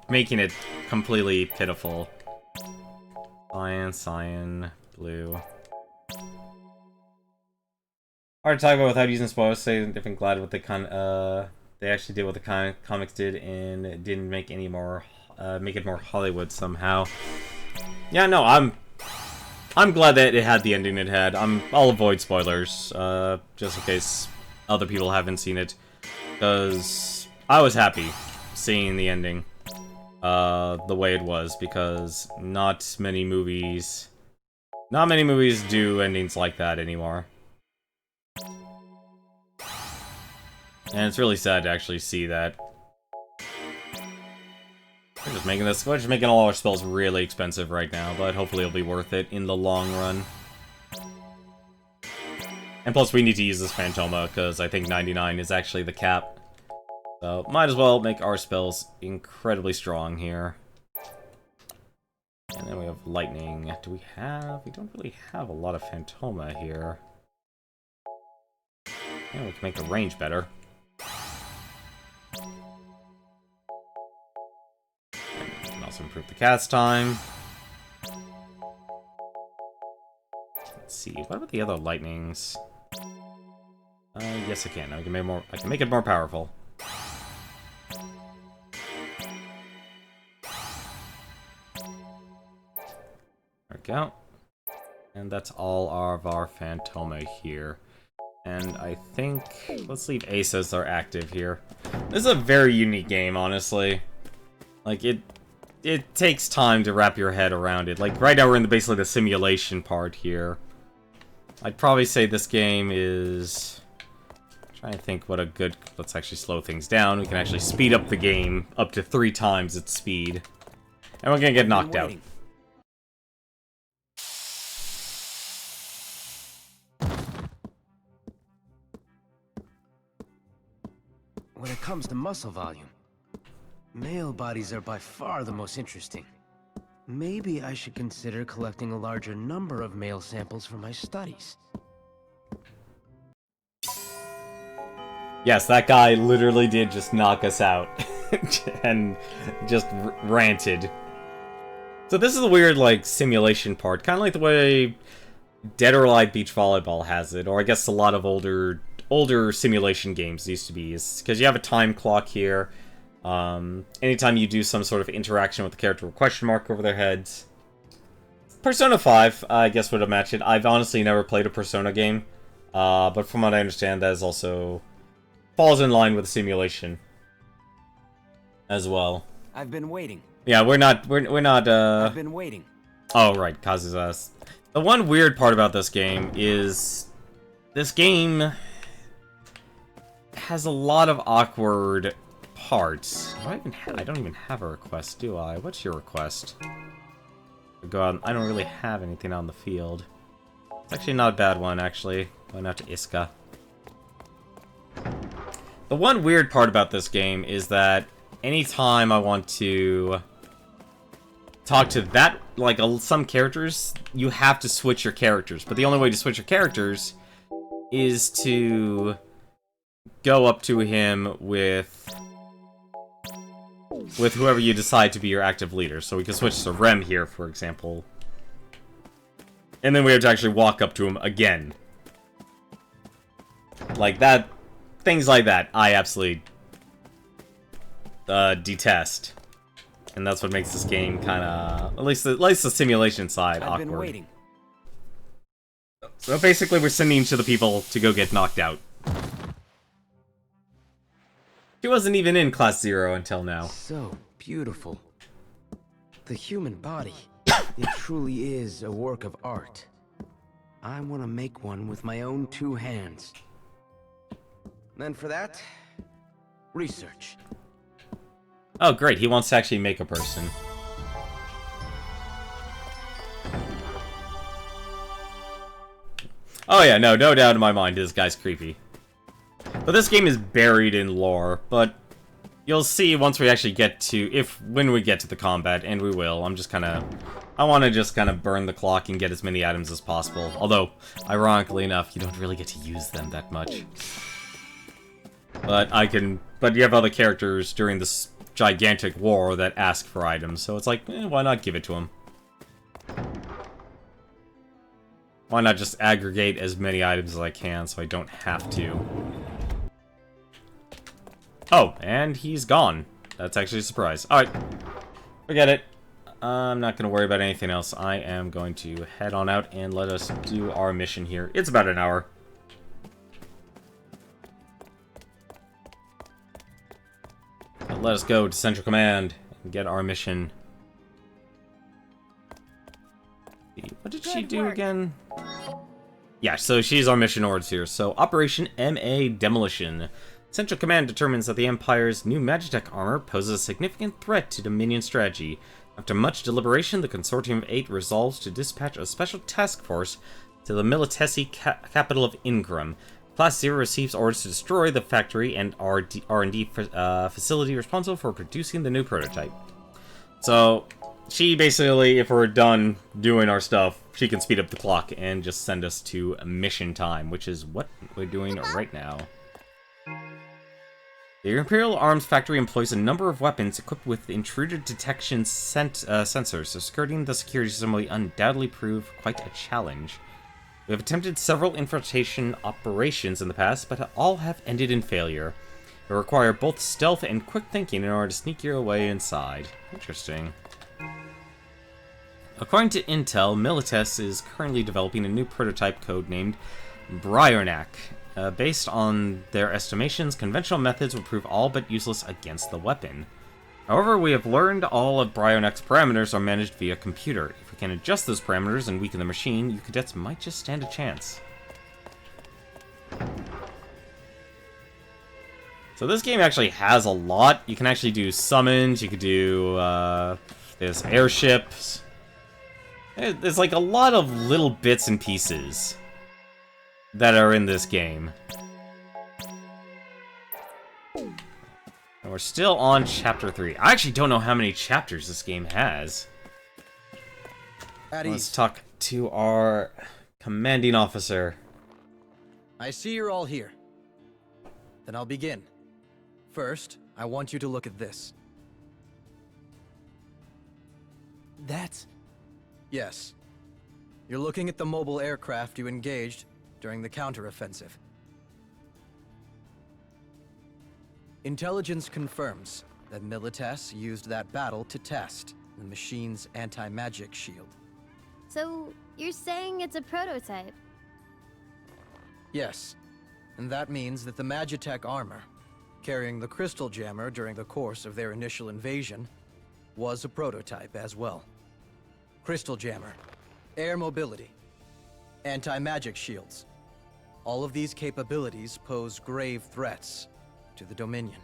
S1: making it completely pitiful. Cyan, blue. Hard to talk about without using spoilers. Say I'm glad what they actually did what the comics did and didn't make any more make it more Hollywood somehow. Yeah, no, I'm glad that it had the ending it had. I'll avoid spoilers just in case other people haven't seen it, because I was happy seeing the ending the way it was, because not many movies do endings like that anymore. And it's really sad to actually see that. We're just making all our spells really expensive right now, but hopefully it'll be worth it in the long run. And plus we need to use this Phantoma, because I think 99 is actually the cap. So, might as well make our spells incredibly strong here. And then we have Lightning. We don't really have a lot of Phantoma here. Yeah, we can make the range better. And we can also improve the cast time. Let's see, what about the other lightnings? Yes I can. I can make it more powerful. There we go. And that's all of our Phantoma here. And I think... let's leave Ace as our active here. This is a very unique game, honestly. Like, it takes time to wrap your head around it. Like, right now we're in basically the simulation part here. I'd probably say this game is... I'm trying to think what a good... let's actually slow things down. We can actually speed up the game up to 3 times its speed. And we're gonna get knocked out.
S10: When it comes to muscle volume, male bodies are by far the most interesting. Maybe I should consider collecting a larger number of male samples for my studies.
S1: Yes, that guy literally did just knock us out. And just ranted. So this is a weird, like, simulation part. Kind of like the way Dead or Alive Beach Volleyball has it. Or I guess a lot of older simulation games used to be, is because you have a time clock here. Anytime you do some sort of interaction with the character with a question mark over their heads. Persona 5, I guess, would have matched it. I've honestly never played a Persona game, but from what I understand, that is also falls in line with the simulation as well.
S10: I've been waiting.
S1: Yeah, we're not.
S10: I've been waiting.
S1: Oh right, causes us. The one weird part about this game is this game has a lot of awkward parts. I don't even have a request, do I? What's your request? Go out. I don't really have anything on the field. It's actually not a bad one, actually. Going out to Iska. The one weird part about this game is that anytime I want to talk to that, like, some characters, you have to switch your characters. But the only way to switch your characters is to go up to him with whoever you decide to be your active leader. So we can switch to Rem here, for example. And then we have to actually walk up to him again. Like that, things like that, I absolutely detest. And that's what makes this game kinda, at least the simulation side, awkward. I've been waiting. So basically we're sending to the people to go get knocked out. She wasn't even in Class 0 until now.
S10: So beautiful. The human body. It truly is a work of art. I want to make one with my own 2 hands. Then for that, research.
S1: Oh great, he wants to actually make a person. Oh yeah, no doubt in my mind this guy's creepy. But this game is buried in lore, but you'll see once we actually get to, when we get to the combat, and we will. I want to just kind of burn the clock and get as many items as possible. Although, ironically enough, you don't really get to use them that much. But you have other characters during this gigantic war that ask for items, so it's like, why not give it to them? Why not just aggregate as many items as I can so I don't have to? Oh, and he's gone. That's actually a surprise. Alright. Forget it. I'm not going to worry about anything else. I am going to head on out and let us do our mission here. It's about an hour. Let us go to Central Command and get our mission. What did she do again? Yeah, so she's our mission orders here. So, Operation MA Demolition. Central Command determines that the Empire's new Magitech armor poses a significant threat to Dominion strategy. After much deliberation, the Consortium of 8 resolves to dispatch a special task force to the Militesi capital of Ingram. Class 0 receives orders to destroy the factory and R&D facility responsible for producing the new prototype. So, she basically, if we're done doing our stuff, she can speed up the clock and just send us to mission time, which is what we're doing right now. The Imperial Arms Factory employs a number of weapons equipped with intruder detection sensors, so skirting the security system will undoubtedly prove quite a challenge. We have attempted several infiltration operations in the past, but all have ended in failure. They require both stealth and quick thinking in order to sneak your way inside. Interesting. According to Intel, Milites is currently developing a new prototype codenamed Bryonak. Based on their estimations, conventional methods would prove all but useless against the weapon. However, we have learned all of Bryonak's parameters are managed via computer. If we can adjust those parameters and weaken the machine, you cadets might just stand a chance. So this game actually has a lot. You can actually do summons, you could do, there's airships. There's like a lot of little bits and pieces that are in this game. And we're still on Chapter 3. I actually don't know how many chapters this game has. Let's talk to our commanding officer.
S3: I see you're all here. Then I'll begin. First, I want you to look at this. That's... Yes. You're looking at the mobile aircraft you engaged during the counteroffensive. Intelligence confirms that Milites used that battle to test the machine's anti-magic shield.
S2: So, you're saying it's a prototype?
S3: Yes, and that means that the Magitech armor, carrying the crystal jammer during the course of their initial invasion, was a prototype as well. Crystal jammer, air mobility, anti-magic shields. All of these capabilities pose grave threats to the Dominion.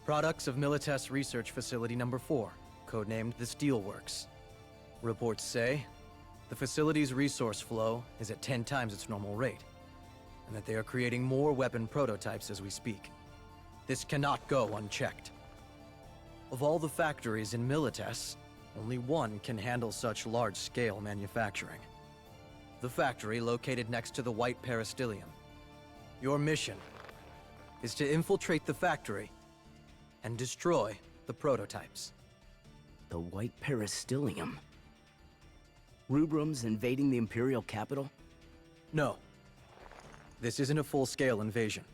S3: Products of Milites Research Facility Number 4, codenamed the Steelworks. Reports say the facility's resource flow is at 10 times its normal rate, and that they are creating more weapon prototypes as we speak. This cannot go unchecked. Of all the factories in Milites, only one can handle such large-scale manufacturing. The factory located next to the White Peristyllium. Your mission is to infiltrate the factory and destroy the prototypes.
S6: The White Peristyllium? Rubrum's invading the Imperial capital?
S3: No. This isn't a full-scale invasion.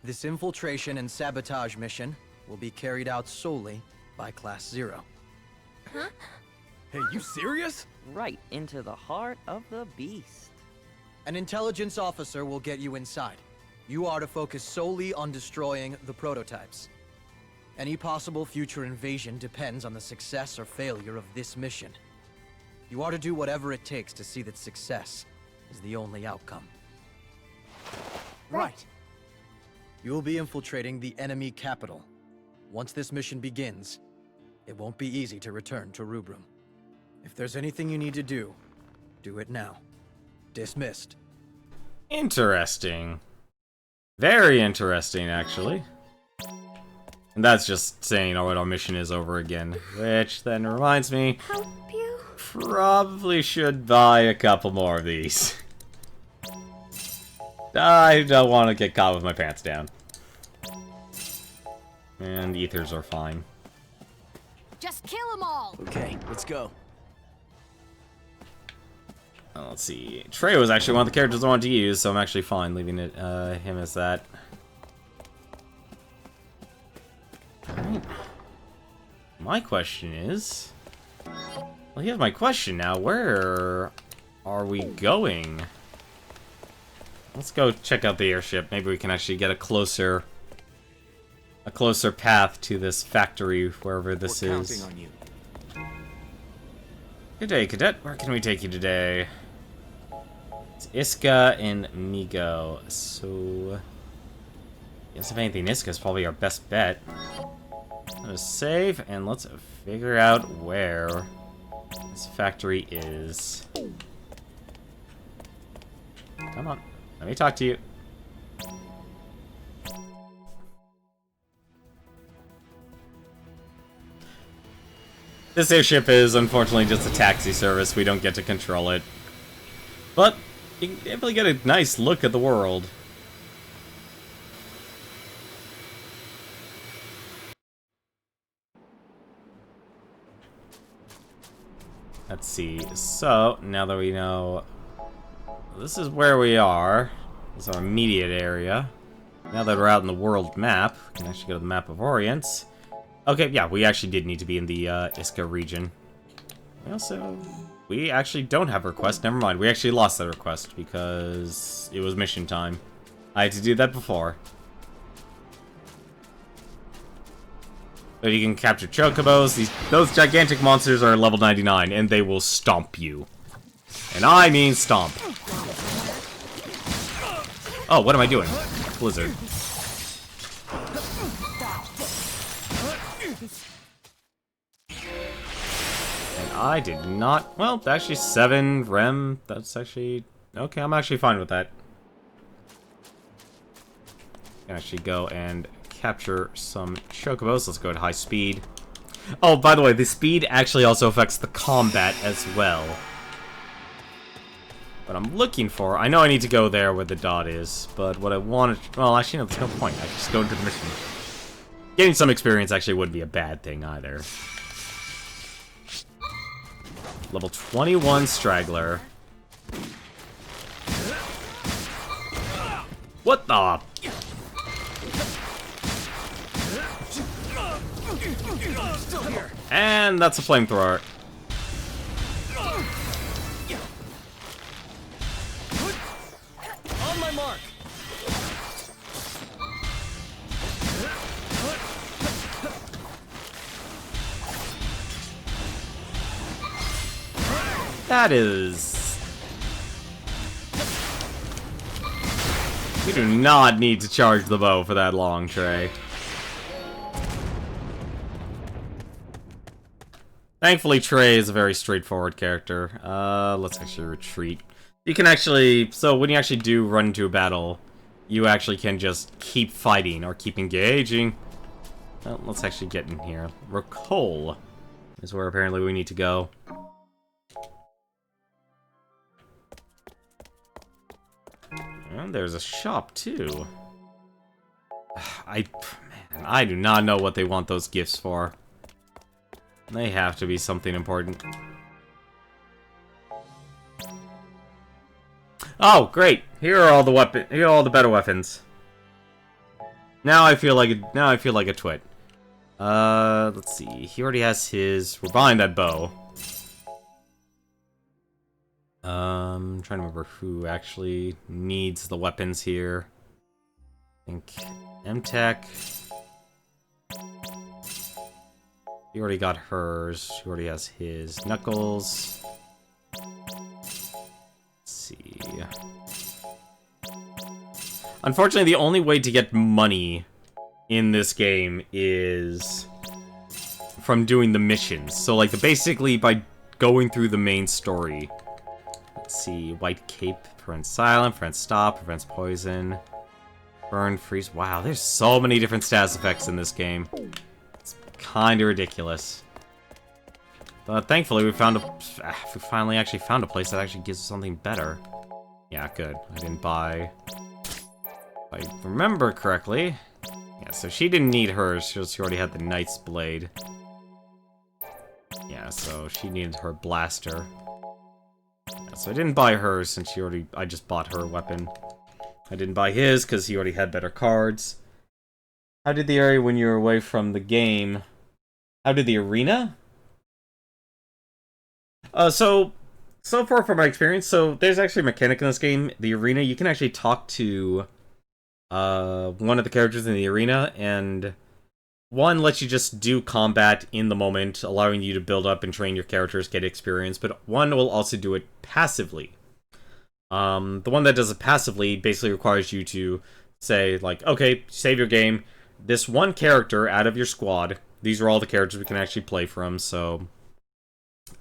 S3: This infiltration and sabotage mission will be carried out solely by Class 0.
S8: Huh?
S3: Hey, you serious?
S11: Right into the heart of the beast.
S3: An intelligence officer will get you inside. You are to focus solely on destroying the prototypes. Any possible future invasion depends on the success or failure of this mission. You are to do whatever it takes to see that success is the only outcome. Right. You will be infiltrating the enemy capital. Once this mission begins, it won't be easy to return to Rubrum. If there's anything you need to do, do it now. Dismissed.
S1: Interesting. Very interesting, actually. And that's just saying, oh, our mission is over again. Which then reminds me,
S8: Help you?
S1: probably should buy a couple more of these. I don't want to get caught with my pants down. And ethers are fine.
S12: Just kill them all.
S10: Okay, let's go.
S1: Let's see. Trey was actually one of the characters I wanted to use, so I'm actually fine leaving it him as that. Alright. My question is... Well, here's my question now. Where are we going? Let's go check out the airship. Maybe we can actually get a closer path to this factory, wherever this is.
S10: Counting on you.
S1: Good day, Cadet. Where can we take you today? It's Iska and Migo. So, guess if anything, Iska's probably our best bet. Let's save and let's figure out where this factory is. Come on, let me talk to you. This airship is unfortunately just a taxi service. We don't get to control it. But you can definitely get a nice look at the world. Let's see. So, now that we know this is where we are, this is our immediate area. Now that we're out in the world map, we can actually go to the map of Orient. Okay, yeah, we actually did need to be in the Iska region. We actually don't have a request. Never mind, we actually lost that request because it was mission time. I had to do that before. But you can capture chocobos. Those gigantic monsters are level 99, and they will stomp you. And I mean stomp. Oh, what am I doing? Blizzard. And I did not... Well, actually 7 rem. That's actually... Okay, I'm actually fine with that. Can actually go and capture some chocobos. Let's go at high speed. Oh, by the way, the speed actually also affects the combat as well. What I'm looking for... I know I need to go there where the dot is, but what I wanted... Well, actually, no, there's no point. I just go into the mission. Getting some experience actually wouldn't be a bad thing either. Level 21 Straggler. What the... And that's a flamethrower.
S10: On my mark.
S1: That is... You do not need to charge the bow for that long, Trey. Thankfully, Trey is a very straightforward character. Let's actually retreat. You can actually... So, when you actually do run into a battle, you actually can just keep fighting or keep engaging. Well, let's actually get in here. Recall is where apparently we need to go. And there's a shop, too. Man, I do not know what they want those gifts for. They have to be something important. Oh, great! Here are all the Here are all the better weapons. Now I feel like a twit. Let's see. He already has his. We're buying that bow. I'm trying to remember who actually needs the weapons here. I think M-Tech. He already got hers. She already has his. Knuckles. Let's see. Unfortunately, the only way to get money in this game is from doing the missions. So, like, basically by going through the main story. Let's see. White Cape prevents silent, prevents stop, prevents poison. Burn, freeze. Wow, there's so many different status effects in this game. It's kind of ridiculous. But thankfully, we finally actually found a place that actually gives us something better. Yeah, good. I didn't buy... If I remember correctly, Yeah, so she didn't need hers. She already had the Knight's Blade. Yeah, so she needed her blaster. Yeah, so I didn't buy hers since I just bought her weapon. I didn't buy his because he already had better cards. How did the area when you were away from the game? How did the arena? So far from my experience, so there's actually a mechanic in this game. The arena, you can actually talk to one of the characters in the arena, and one lets you just do combat in the moment, allowing you to build up and train your characters, get experience, but one will also do it passively. The one that does it passively basically requires you to say, like, okay, save your game. This one character out of your squad, these are all the characters we can actually play from, so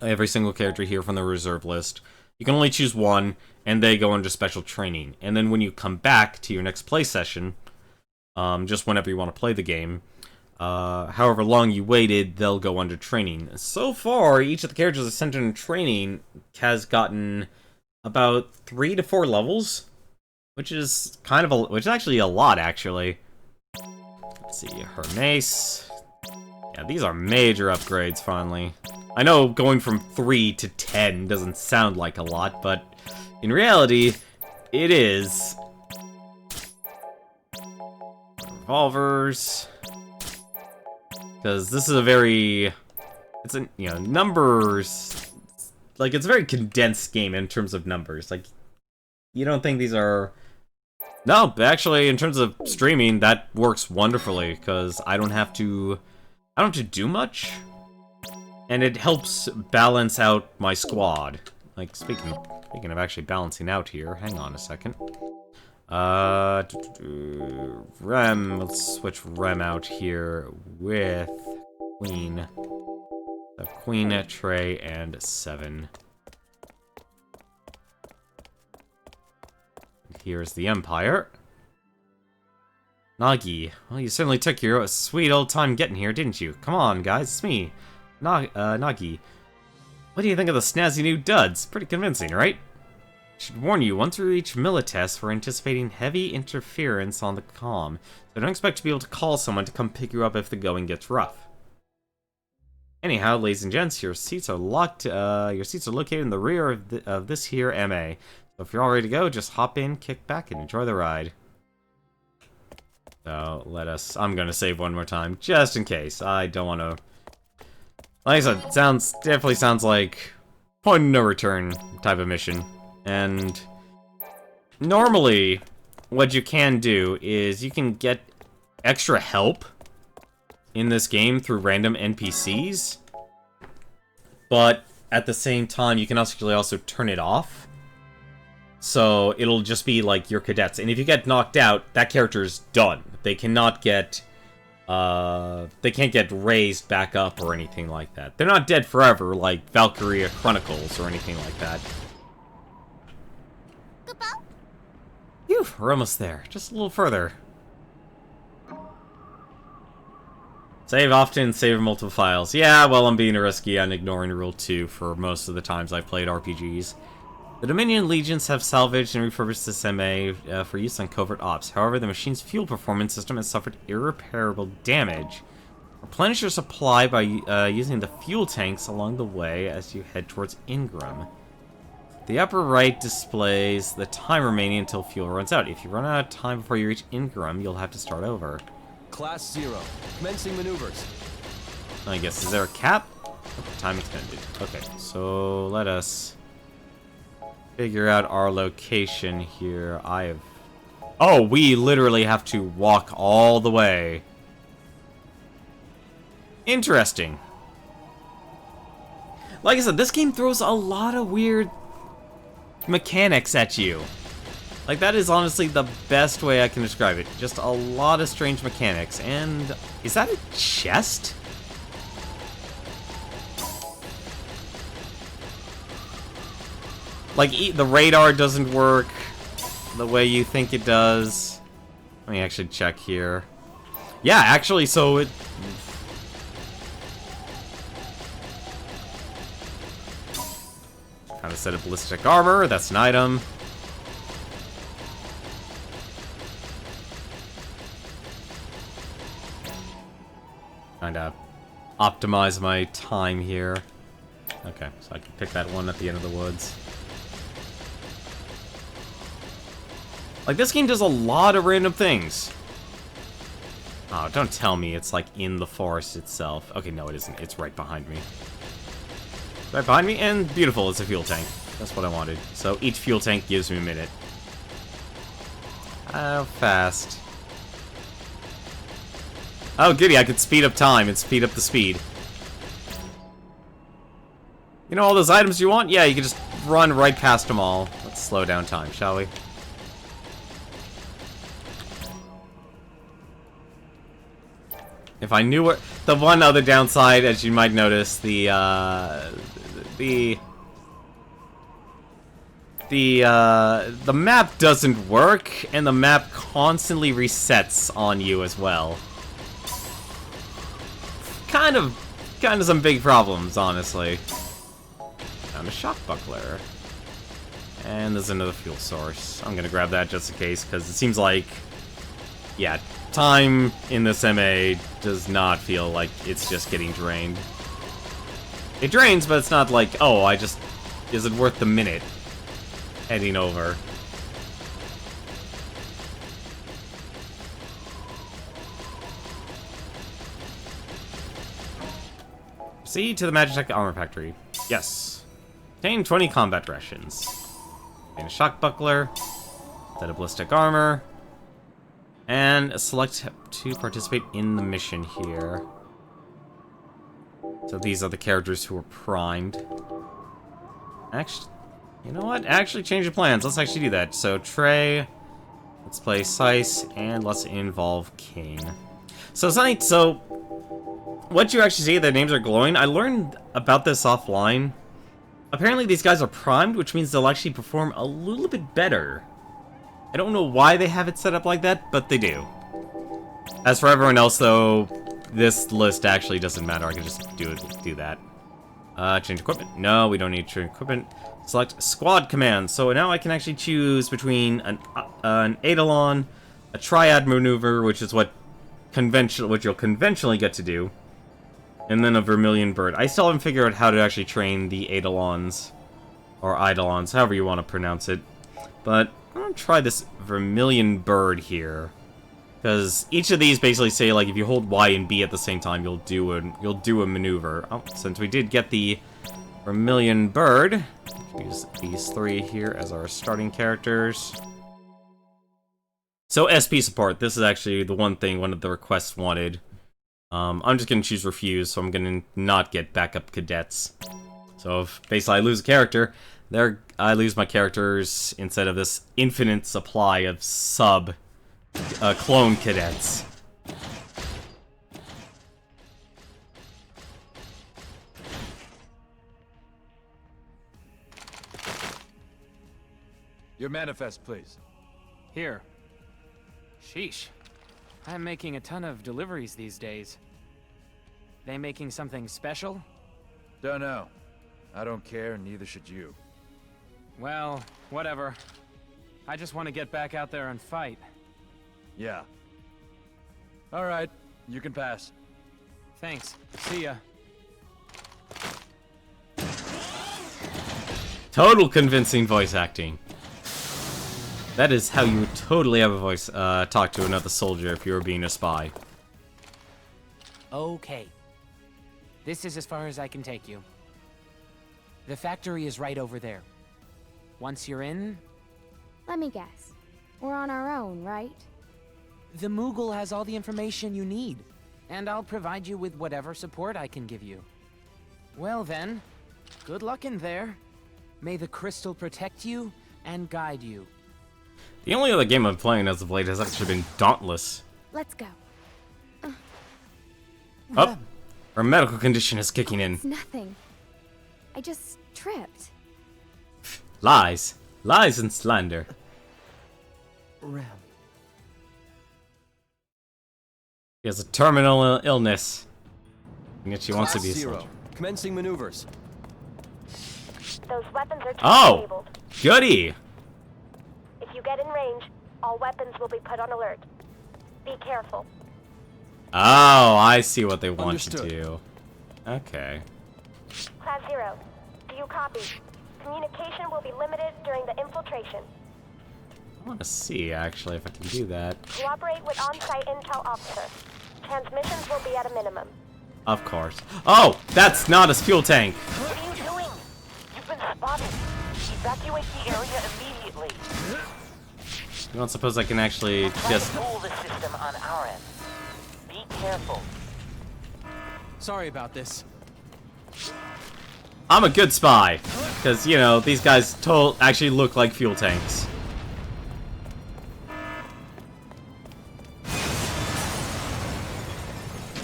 S1: every single character here from the reserve list. You can only choose one, and they go into special training. And then when you come back to your next play session, just whenever you want to play the game, however long you waited, they'll go under training. So far, each of the characters that's sent in training has gotten about 3 to 4 levels, which is actually a lot, actually. Let's see, her mace. Yeah, these are major upgrades, finally. I know going from 3 to 10 doesn't sound like a lot, but in reality, it is. Revolvers. Because this is it's a, numbers, like, it's a very condensed game in terms of numbers. Like, you don't think these are... No, actually, in terms of streaming, that works wonderfully, because I don't have to do much. And it helps balance out my squad. Like, speaking of actually balancing out here, hang on a second. Rem, let's switch Rem out here with Queen. So Queen, Trey, and 7. Here's the Empire. Nagi, well, you certainly took your sweet old time getting here, didn't you? Come on, guys, it's me. Nagi. What do you think of the snazzy new duds? Pretty convincing, right? Should warn you, once we reach Milites, we're anticipating heavy interference on the comm, so don't expect to be able to call someone to come pick you up if the going gets rough. Anyhow, ladies and gents, your seats are locked. Your seats are located in the rear of this here MA. So if you're all ready to go, just hop in, kick back, and enjoy the ride. So I'm gonna save one more time, just in case. I don't want to. Like I said, definitely sounds like point of no return type of mission. And normally, what you can do is you can get extra help in this game through random NPCs, but at the same time, you can also turn it off. So it'll just be like your cadets, and if you get knocked out, that character's done. They cannot get, they can't get raised back up or anything like that. They're not dead forever, like Valkyria Chronicles or anything like that. Phew, we're almost there. Just a little further. Save often, save multiple files. Yeah, well, I'm being risky and ignoring Rule 2 for most of the times I've played RPGs. The Dominion Legions have salvaged and refurbished this MA for use on covert ops. However, the machine's fuel performance system has suffered irreparable damage. Replenish your supply by using the fuel tanks along the way as you head towards Ingram. The upper right displays the time remaining until fuel runs out. If you run out of time before you reach Ingram, you'll have to start over.
S13: Class 0. Commencing maneuvers.
S1: I guess, is there a cap? Time extended. Okay, so let us figure out our location here. Oh, we literally have to walk all the way. Interesting. Like I said, this game throws a lot of weird mechanics at you. Like, that is honestly the best way I can describe it. Just a lot of strange mechanics. And is that a chest? Like, the radar doesn't work the way you think it does. Let me actually check here. Yeah, actually, so it... Found a set of ballistic armor. That's an item. . Trying to optimize my time here. Okay, so I can pick that one at the end of the woods. Like, this game does a lot of random things. Oh, don't tell me it's, like, in the forest itself. Okay, no, it isn't. It's right behind me. Right behind me, and beautiful, it's a fuel tank. That's what I wanted. So each fuel tank gives me a minute. How fast? Oh, goody, I could speed up time and speed up the speed. You know all those items you want? Yeah, you can just run right past them all. Let's slow down time, shall we? If I knew what... The one other downside, as you might notice, the map doesn't work, and the map constantly resets on you as well. Kind of some big problems, honestly. Found a shock buckler. And there's another fuel source. I'm gonna grab that just in case, because it seems like... Yeah, time in this MA does not feel like it's just getting drained. It drains, but it's not like, oh, is it worth the minute heading over? Proceed to the Magitech Armor Factory. Yes. Obtain 20 combat rations. Obtain a shock buckler. Set of ballistic armor. And select to participate in the mission here. So these are the characters who are primed. Actually, you know what? Actually change the plans. Let's actually do that. So Trey, let's play Sice, and let's involve King. So something. So what you actually see, their names are glowing. I learned about this offline. Apparently these guys are primed, which means they'll actually perform a little bit better. I don't know why they have it set up like that, but they do. As for everyone else, though, this list actually doesn't matter. I can just do that. Change equipment. No, we don't need to change equipment. Select squad command. So now I can actually choose between an Eidolon, a triad maneuver, which is what you'll conventionally get to do, and then a vermilion bird. I still haven't figured out how to actually train the Eidolons, or Eidolons, however you want to pronounce it. But I'm gonna try this vermilion bird here, because each of these basically say, like, if you hold Y and B at the same time, you'll do a maneuver. Oh, since we did get the vermilion bird, use these three here as our starting characters. So SP support. This is actually the one thing one of the requests wanted. I'm just gonna choose refuse, so I'm gonna not get backup cadets. So if basically I lose a character, I lose my characters instead of this infinite supply of clone cadets.
S13: Your manifest, please.
S14: Here. Sheesh. I'm making a ton of deliveries these days. They making something special?
S13: Don't know. I don't care, and neither should you.
S14: Well, whatever. I just want to get back out there and fight.
S13: Yeah. Alright, you can pass.
S14: Thanks. See ya.
S1: Total convincing voice acting. That is how you would totally have a voice, talk to another soldier if you were being a spy.
S15: Okay. This is as far as I can take you. The factory is right over there. Once you're in...
S8: Let me guess. We're on our own, right?
S15: The Moogle has all the information you need, and I'll provide you with whatever support I can give you. Well then, good luck in there. May the crystal protect you and guide you.
S1: The only other game I'm playing as of late has actually been Dauntless.
S8: Let's go.
S1: Oh, her medical condition is kicking in.
S8: It's nothing. I just tripped.
S1: Lies. Lies and slander.
S6: Rem.
S1: She has a terminal illness. And yet she wants to be a
S13: Class 0.
S1: soldier.
S13: Commencing maneuvers.
S16: Those weapons are
S1: Oh!
S16: disabled.
S1: Goody!
S16: If you get in range, all weapons will be put on alert. Be careful.
S1: Oh, I see what they want
S3: Understood.
S1: to do. Okay.
S16: Class 0, do you copy? Communication will be limited during the infiltration.
S1: I want to see, actually, if I can do that.
S16: Cooperate with on-site intel officer. Transmissions will be at a minimum.
S1: Of course. Oh, that's not a fuel tank.
S16: What are you doing? You've been spotted. Evacuate the area immediately.
S1: You don't suppose I can actually just...
S16: Fool the system on our end. Be careful.
S3: Sorry about this.
S1: I'm a good spy. Because, you know, these guys actually look like fuel tanks.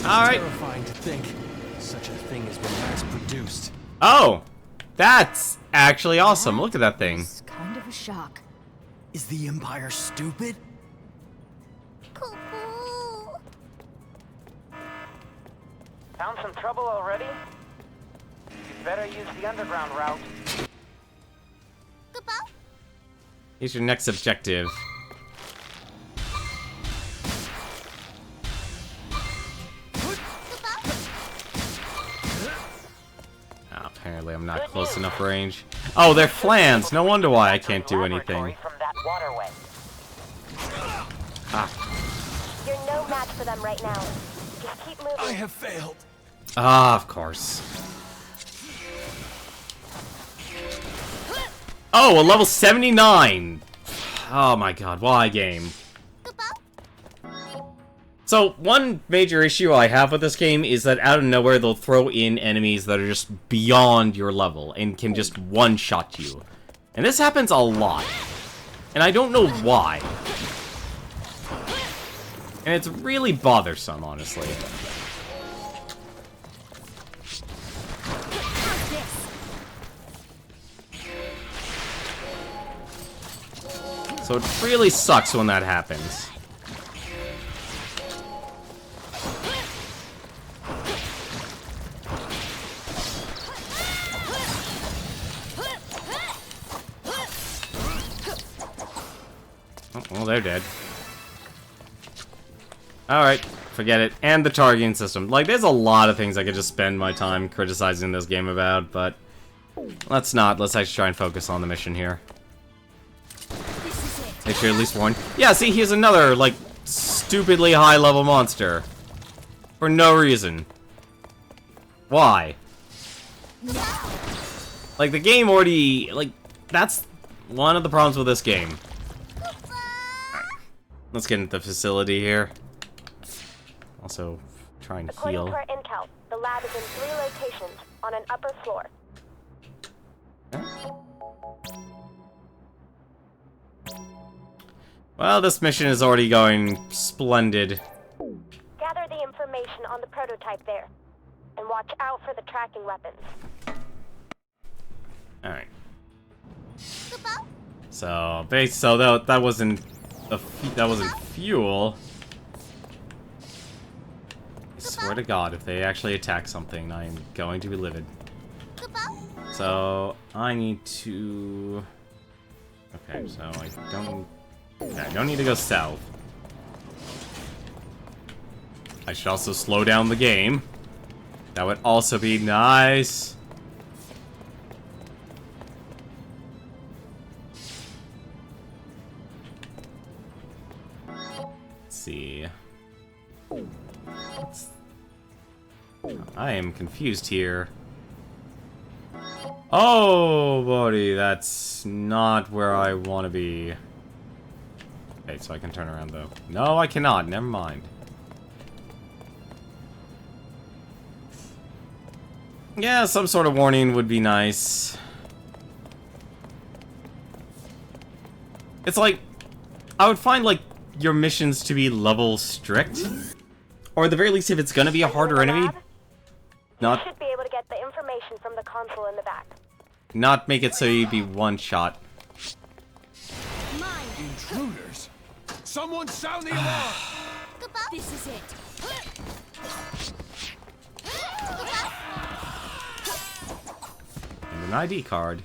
S1: Alright.
S3: Terrifying to think such a thing has been mass-produced.
S1: Oh! That's actually awesome. Look at that thing.
S12: It's kind of a shock.
S3: Is the Empire stupid?
S11: Found some trouble already? You'd better use the underground route.
S1: Here's your next objective. Oh, apparently I'm not close enough range. Oh, they're flans. No wonder why I can't do anything.
S16: From that waterway.
S1: Ah.
S16: You're no match for them right now. Just keep moving.
S3: I have failed.
S1: Ah, of course. Oh, a level 79! Oh my god, why game? So, one major issue I have with this game is that out of nowhere they'll throw in enemies that are just beyond your level and can just one-shot you. And this happens a lot. And I don't know why. And it's really bothersome, honestly. So it really sucks when that happens. Oh, well, they're dead. Alright, forget it. And the targeting system. Like, there's a lot of things I could just spend my time criticizing this game about, but let's not. Let's actually try and focus on the mission here. Make sure you're at least warned. Yeah, see, here's another, like, stupidly high-level monster. For no reason. Why? Like, the game already... Like, that's one of the problems with this game. Right. Let's get into the facility here. Also, try and
S16: According
S1: heal.
S16: to our intel, the lab is in 3 locations on an upper floor.
S1: Well, this mission is already going splendid.
S16: Gather the information on the prototype there, and watch out for the tracking weapons.
S1: All right. So, that wasn't fuel. I swear to God, if they actually attack something, I'm going to be livid. So I need to. Okay, so I don't. Okay, I don't need to go south. I should also slow down the game. That would also be nice. Let's see. I am confused here. Oh, buddy, that's not where I want to be. Okay, so I can turn around, though. No, I cannot. Never mind. Yeah, some sort of warning would be nice. It's like, I would find, like, your missions to be level strict. Or at the very least, if it's gonna be a harder enemy,
S16: You should be able to get the information from the console in the back.
S1: not make it so you'd be one shot.
S9: Intruders! Someone sound the alarm!
S12: This is it.
S1: And an ID card.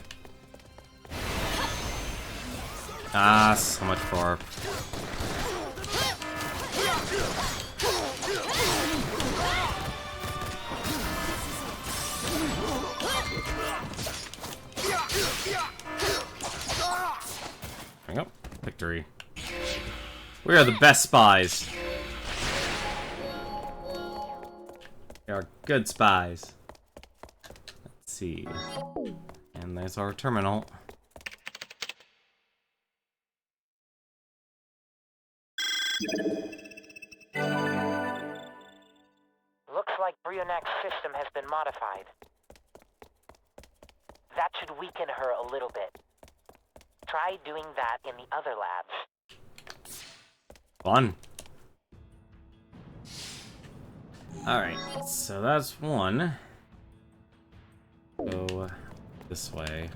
S1: Ah, so much for. Hang up. Victory. We are the best spies. We are good spies. Let's see. And there's our terminal.
S11: Looks like Brionac's system has been modified. That should weaken her a little bit. Try doing that in the other labs.
S1: Fun. Alright, so that's one. Go this way.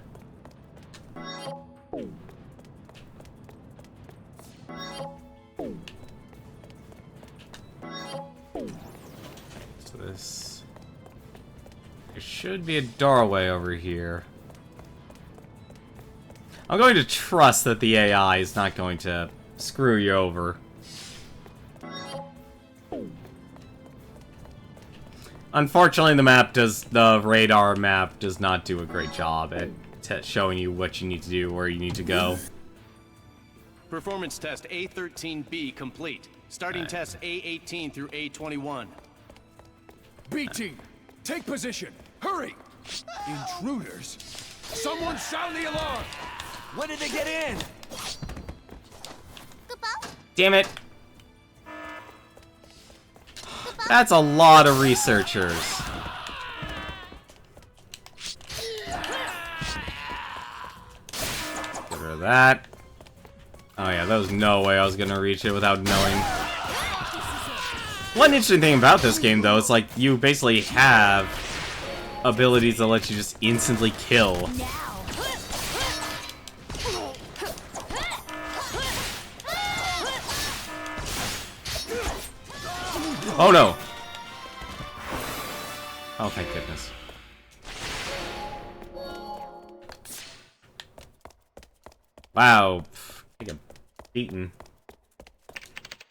S1: So this... There should be a doorway over here. I'm going to trust that the AI is not going to screw you over. Unfortunately, the radar map does not do a great job at showing you what you need to do, where you need to go.
S17: Performance test A13B complete. Starting test A18 through A21.
S9: BT, take position. Hurry! Intruders! Someone sound the alarm!
S17: When did they get in?
S1: Damn it! That's a lot of researchers. Get rid of that. Oh yeah, there was no way I was gonna reach it without knowing. One interesting thing about this game, though, is like you basically have abilities that let you just instantly kill. Oh no! Oh, thank goodness. Wow. I think I'm beaten.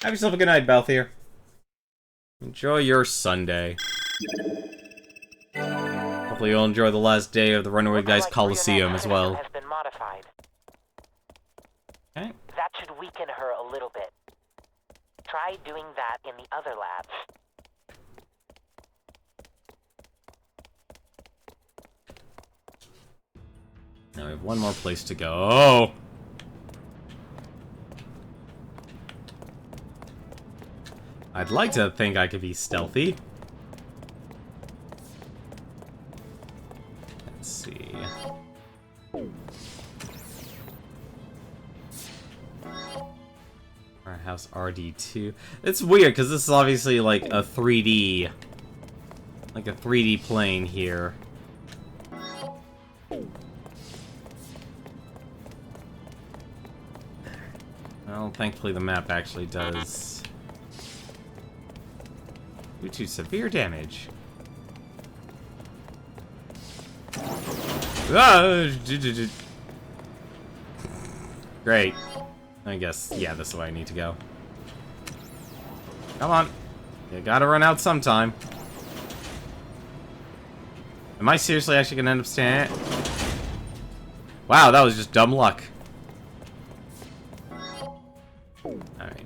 S1: Have yourself a good night, Balthier. Enjoy your Sunday. Hopefully you'll enjoy the last day of the Runaway Guys Coliseum as well.
S11: Has been modified.
S1: Okay.
S11: That should weaken her a little bit. Try doing that in the other labs.
S1: Now we have one more place to go. I'd like to think I could be stealthy. Let's see. Our house RD2. It's weird because this is obviously like a 3D, like a 3D plane here. Well, thankfully the map actually does due to severe damage. Great. I guess, yeah, this is the way I need to go. Come on. You gotta run out sometime. Am I seriously actually gonna end up staying? Wow, that was just dumb luck. Alright.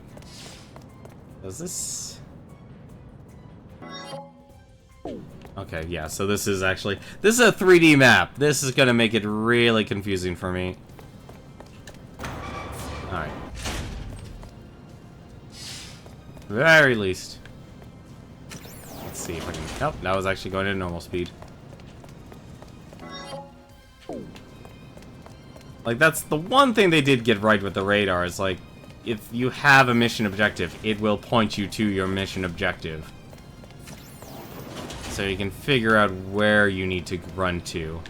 S1: Does this... Okay, yeah, so this is actually... This is a 3D map. This is gonna make it really confusing for me. Alright. Very least. Let's see if I can... Nope, that was actually going at normal speed. Like, that's the one thing they did get right with the radar, is like, if you have a mission objective, it will point you to your mission objective. So you can figure out where you need to run to.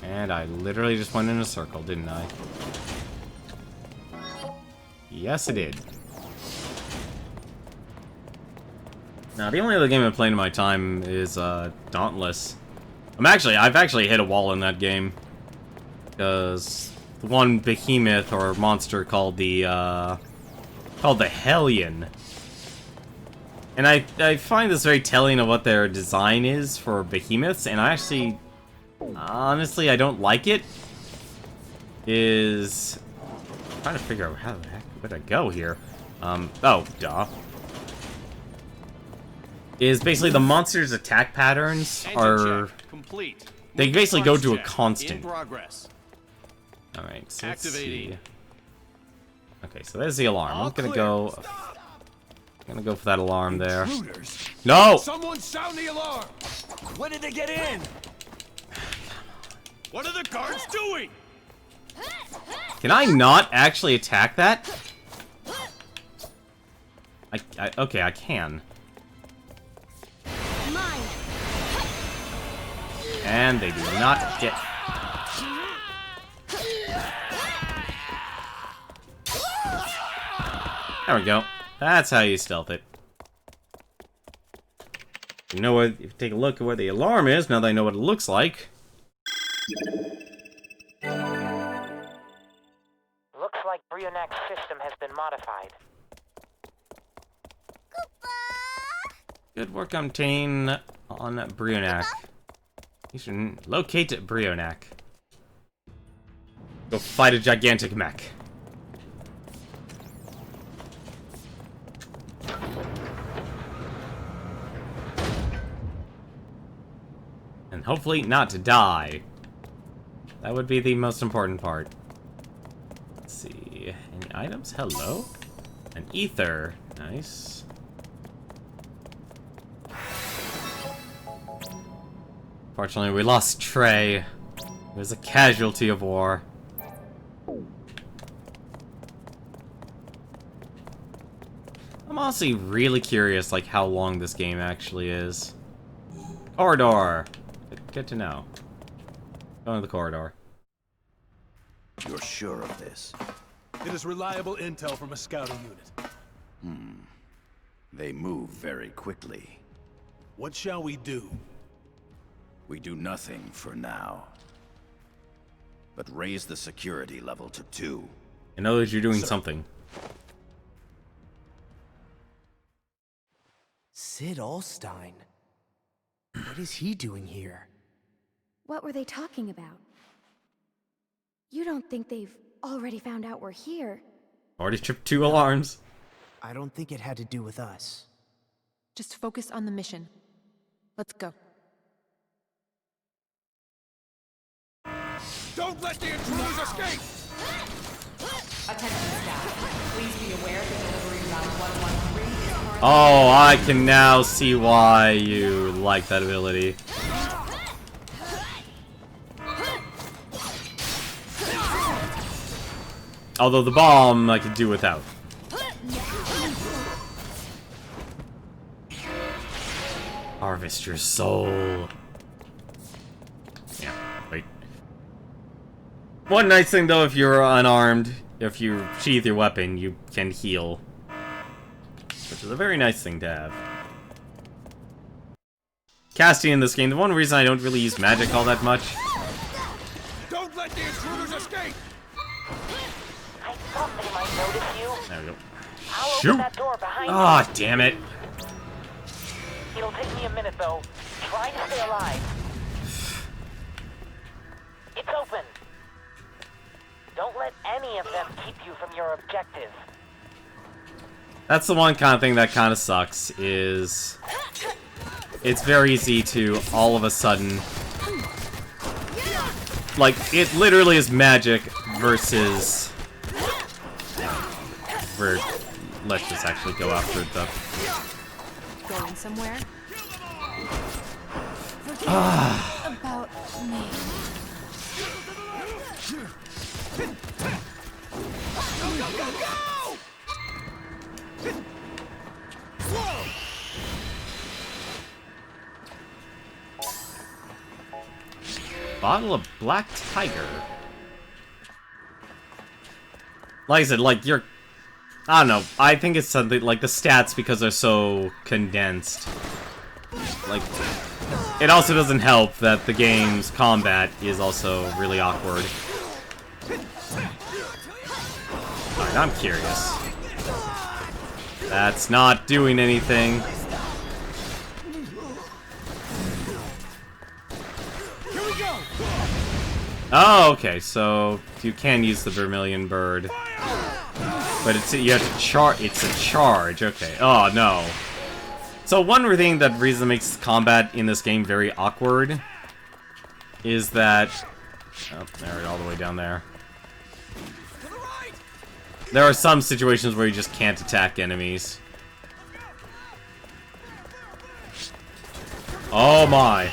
S1: And I literally just went in a circle, didn't I? Yes, I did. Now, the only other game I've played in my time is Dauntless. I've actually hit a wall in that game. Because the one behemoth or monster called the Hellion. And I find this very telling of what their design is for behemoths, and I actually honestly I don't like it is... I'm trying to figure out how the heck would I go here. Oh, duh. Is basically the monster's attack patterns are...
S17: Complete.
S1: They basically go to a
S17: In
S1: constant.
S17: progress.
S1: Alright, so let's
S17: Activating.
S1: see. Okay, so there's the alarm. I'm gonna go for that alarm there. No!
S17: Someone sound the alarm! When did they get in? What are the guards doing?
S1: Can I not actually attack that? Okay, I can. And they do not get... There we go. That's how you stealth it. You know what? If you take a look at where the alarm is, now that I know what it looks like.
S11: Looks like Brionac's system has been modified.
S1: Good work on Brionac. You should locate Brionac. Go fight a gigantic mech. And hopefully not to die. That would be the most important part. Let's see. Any items? Hello? An ether. Nice. Fortunately, we lost Trey. He was a casualty of war. I'm honestly really curious, like, how long this game actually is. Corridor! Good to know. Go into the corridor.
S18: You're sure of this?
S19: It is reliable intel from a scouting unit.
S18: They move very quickly.
S19: What shall we do?
S18: We do nothing for now. But raise the security level to 2.
S1: I know that you're doing something.
S10: Sid Alstein? What is he doing here?
S8: What were they talking about? You don't think they've already found out we're here?
S1: Already tripped 2 alarms.
S10: I don't think it had to do with us.
S12: Just focus on the mission. Let's go.
S17: Don't let the intruders escape!
S20: Attention staff. Please be aware the delivery route 113 is currently...
S1: Oh, I can now see why you like that ability. Although the bomb I could do without. Harvest your soul. Yeah, wait. One nice thing though, if you're unarmed, if you sheath your weapon, you can heal. Which is a very nice thing to have. Casting in this game, the one reason I don't really use magic all that much.
S17: Don't let the intruders escape!
S11: I thought they might notice you.
S1: There we go.
S11: I'll
S1: Shoot!
S11: open that door behind you.
S1: Ah, damn it.
S11: It'll take me a minute, though. Try to stay alive. It's open. Don't let any of them keep you from your objective.
S1: That's the one kind of thing that kind of sucks, is... It's very easy to, all of a sudden... Like, it literally is magic versus... Let's just actually go after the...
S12: Going somewhere? Forget about me.
S17: Go, go, go, go! Whoa!
S1: Bottle of Black Tiger. Like I said, like, you're... I don't know, I think it's something like the stats, because they're so condensed. Like, it also doesn't help that the game's combat is also really awkward. Alright, I'm curious. That's not doing anything.
S17: Here we
S1: Oh, okay, so you can use the Vermilion Bird. But you have to it's a charge, okay. Oh, no. So one thing that makes combat in this game very awkward is that... Oh, there, all the way down there. There are some situations where you just can't attack enemies. Oh my.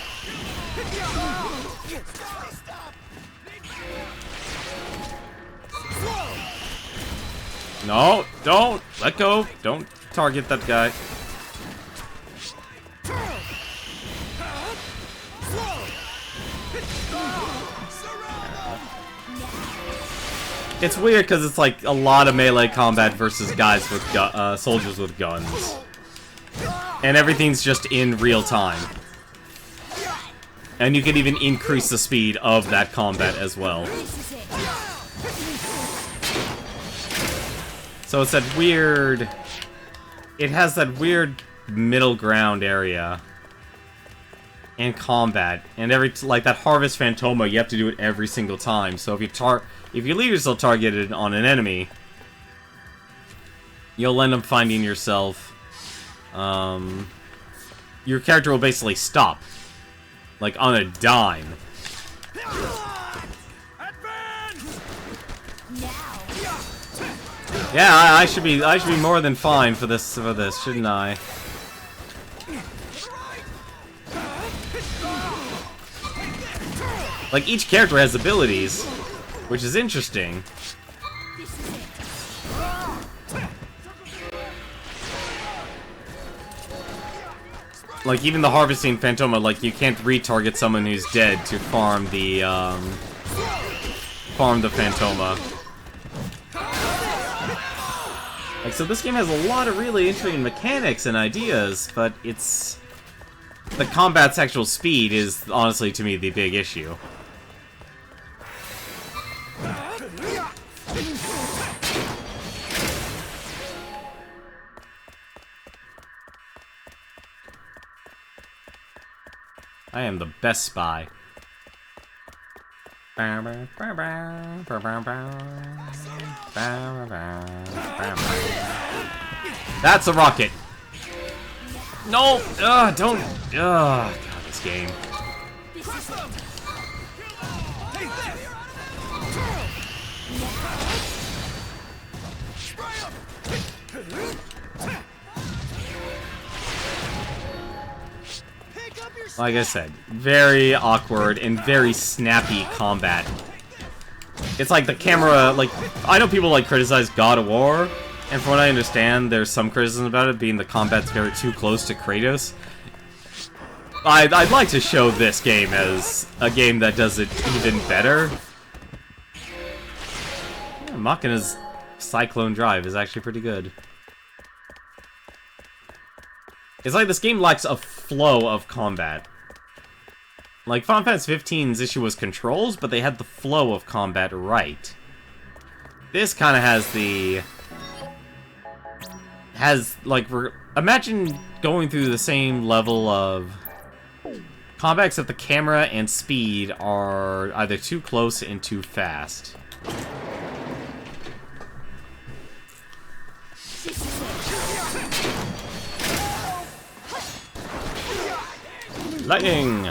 S1: No, don't! Let go! Don't target that guy. It's weird because it's like a lot of melee combat versus guys with soldiers with guns. And everything's just in real time. And you can even increase the speed of that combat as well. So it's that weird... It has that weird middle ground area in combat. And like that Harvest Phantoma, you have to do it every single time. So if you leave yourself targeted on an enemy, you'll end up finding yourself... your character will basically stop. Like on a dime. Yeah, I should be more than fine for this, shouldn't I? Like each character has abilities, which is interesting. Like even the Harvesting Phantoma, like you can't retarget someone who's dead to farm the Phantoma. Like, so this game has a lot of really interesting mechanics and ideas, but it's... The combat's actual speed is, honestly, to me, the big issue. I am the best spy. That's a rocket. No, don't. God, this game. Like I said, very awkward and very snappy combat. It's like the camera, like, I know people like criticize God of War, and from what I understand, there's some criticism about it being the combat's very too close to Kratos. I'd like to show this game as a game that does it even better. Yeah, Machina's Cyclone Drive is actually pretty good. It's like this game lacks a flow of combat. Like, Final Fantasy XV's issue was controls, but they had the flow of combat right. This kind of has the... imagine going through the same level of combat, except the camera and speed are either too close and too fast. Lightning!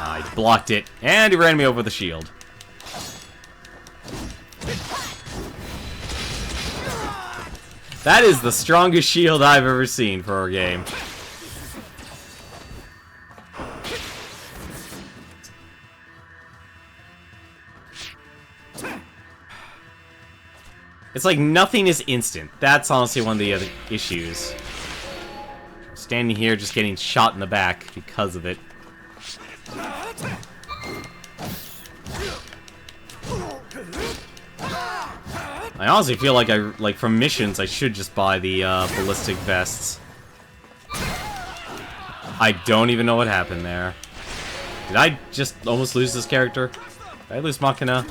S1: I blocked it, and he ran me over the shield. That is the strongest shield I've ever seen for a game. It's like nothing is instant. That's honestly one of the other issues. Standing here just getting shot in the back because of it. I honestly feel like for missions I should just buy the ballistic vests. I don't even know what happened there. Did I just almost lose this character? Did I lose Machina?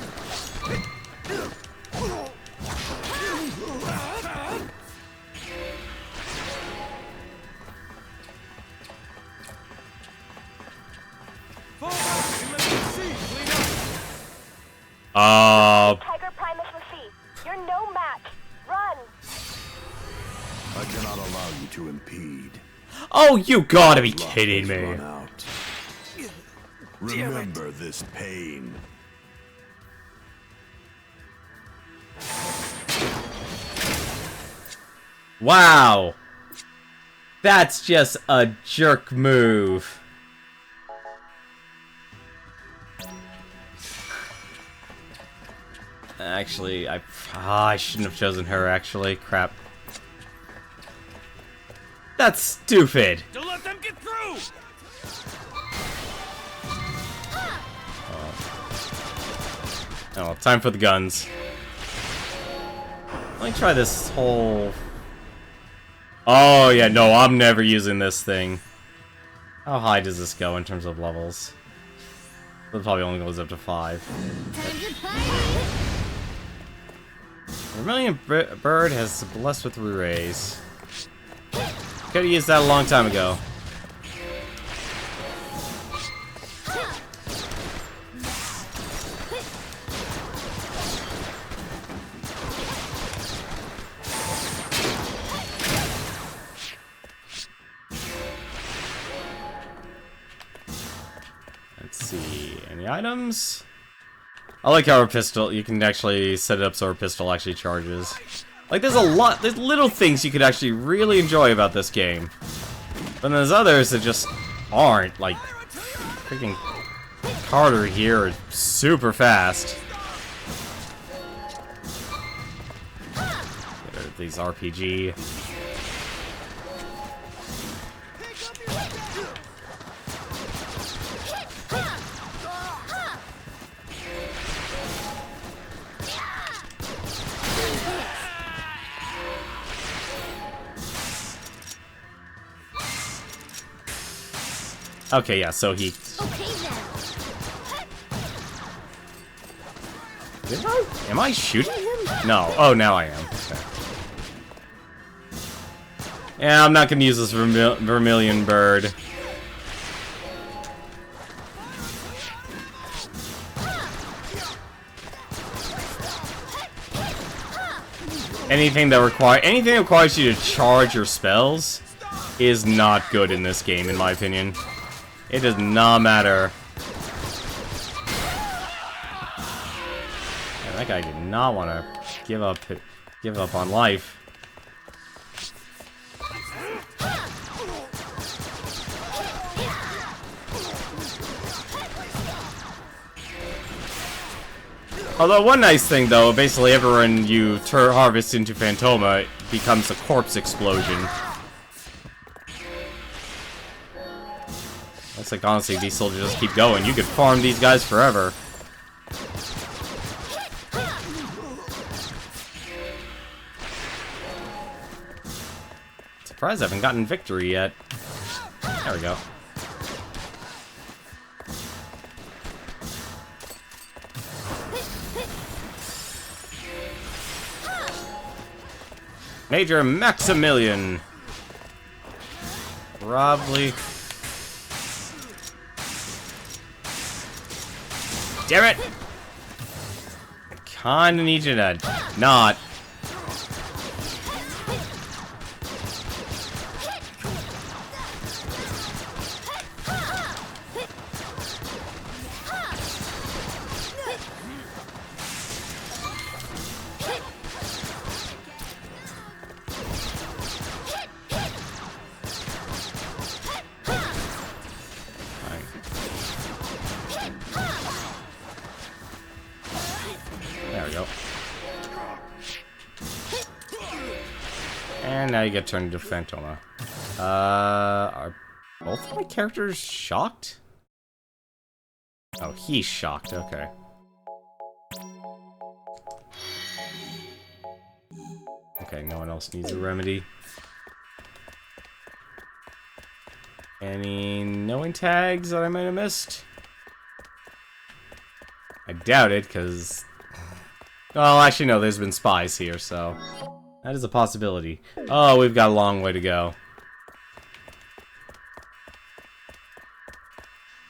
S4: I cannot allow you to impede.
S1: Oh, you gotta be kidding me.
S4: Run out. Remember this pain.
S1: Wow. That's just a jerk move. Actually, I shouldn't have chosen her, actually. Crap. That's stupid.
S17: Don't let them get through!
S1: Oh, time for the guns. Let me try this whole... Oh, yeah, no, I'm never using this thing. How high does this go in terms of levels? It probably only goes up to 5. Vermilion Bird has blessed with re-raise. Could've used that a long time ago. Let's see, any items? I like how our pistol, you can actually set it up so our pistol actually charges. Like, there's little things you could actually really enjoy about this game. But there's others that just aren't, like, freaking Carter here is super fast. Get rid of these RPG. Okay, yeah, so he... Am I shooting him? No. Oh, now I am. Okay. Yeah, I'm not gonna use this Vermilion Bird. Anything that requires you to charge your spells is not good in this game, in my opinion. It does not matter. Man, that guy did not want to give up on life. Although one nice thing though, basically everyone you harvest into Phantoma becomes a corpse explosion. Looks like honestly these soldiers just keep going. You could farm these guys forever. Surprised I haven't gotten victory yet. There we go. Major Maximilian. Probably. Damn it! I kinda need you to not. There we go. And now you get turned into Phantoma. Are both of my characters shocked? Oh, he's shocked, okay. Okay, no one else needs a remedy. Any knowing tags that I might have missed? I doubt it, because... Well, actually, no, there's been spies here, so... That is a possibility. Oh, we've got a long way to go.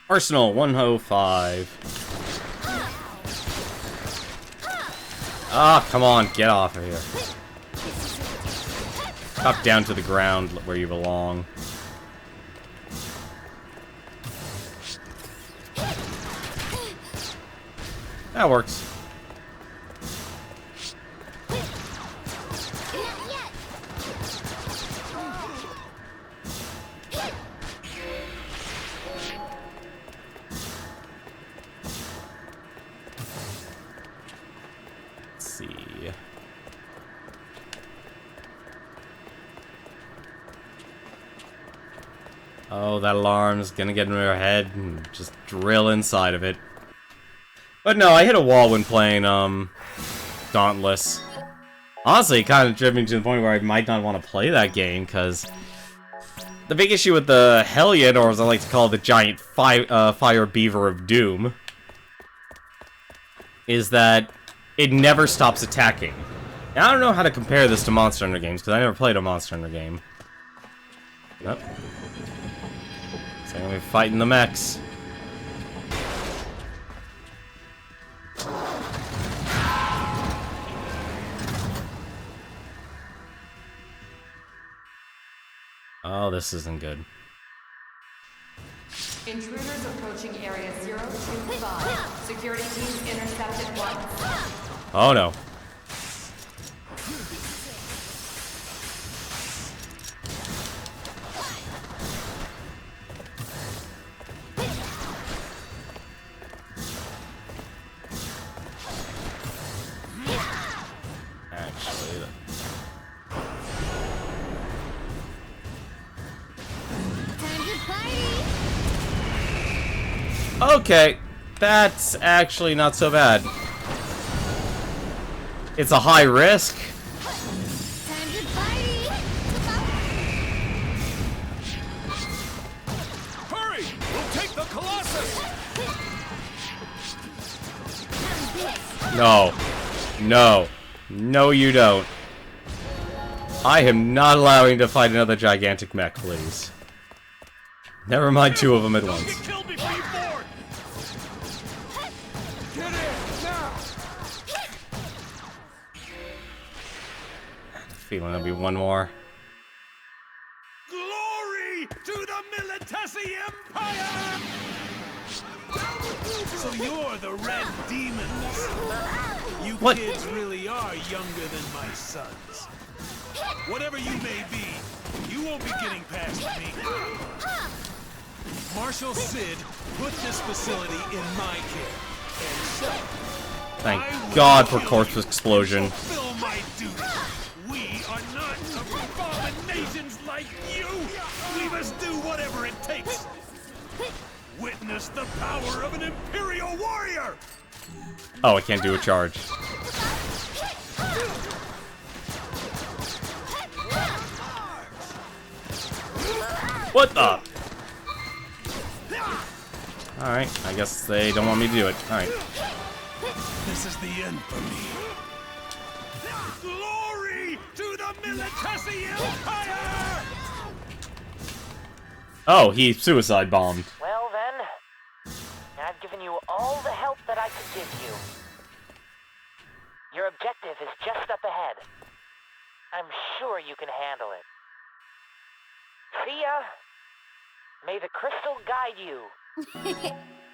S1: Arsenal 105. Ah, come on, get off of here. Hop down to the ground where you belong. That works. Let's see. Oh, that alarm's gonna get in your head and just drill inside of it. But no, I hit a wall when playing, Dauntless. Honestly, it kind of driven me to the point where I might not want to play that game, because the big issue with the Hellion, or as I like to call it, the giant fire beaver of doom, is that it never stops attacking. Now, I don't know how to compare this to Monster Hunter games, because I never played a Monster Hunter game. Yep. So I'm gonna be fighting the mechs. Oh, this isn't good.
S20: Intruders approaching area 025. Security teams intercepted once.
S1: Oh no. Actually, okay, that's actually not so bad. It's a high risk.
S17: Hurry! We'll take the Colossus!
S1: No. No. No, you don't. I am not allowing to fight another gigantic mech, please. Never mind two of them at once.
S17: Get killed before you board! Get in, now!
S1: Feeling there'll be one more.
S17: Glory to the Militesi Empire! So you're the Red Demons. You
S1: What?
S17: kids really are younger than my sons. Whatever you may be, you won't be getting past me. Marshal Sid put this facility in my care, and so
S1: Thank God for corpse explosion.
S17: fulfill my duty. We are not abominations like you. We must do whatever it takes. Witness the power of an Imperial warrior.
S1: Oh, I can't do a charge. What the? Alright, I guess they don't want me to do it. Alright.
S17: This is the end for me. Glory to the Militesi Empire!
S1: Oh, he suicide bombed.
S11: Well then, I've given you all the help that I could give you. Your objective is just up ahead. I'm sure you can handle it. See ya! May the crystal guide you.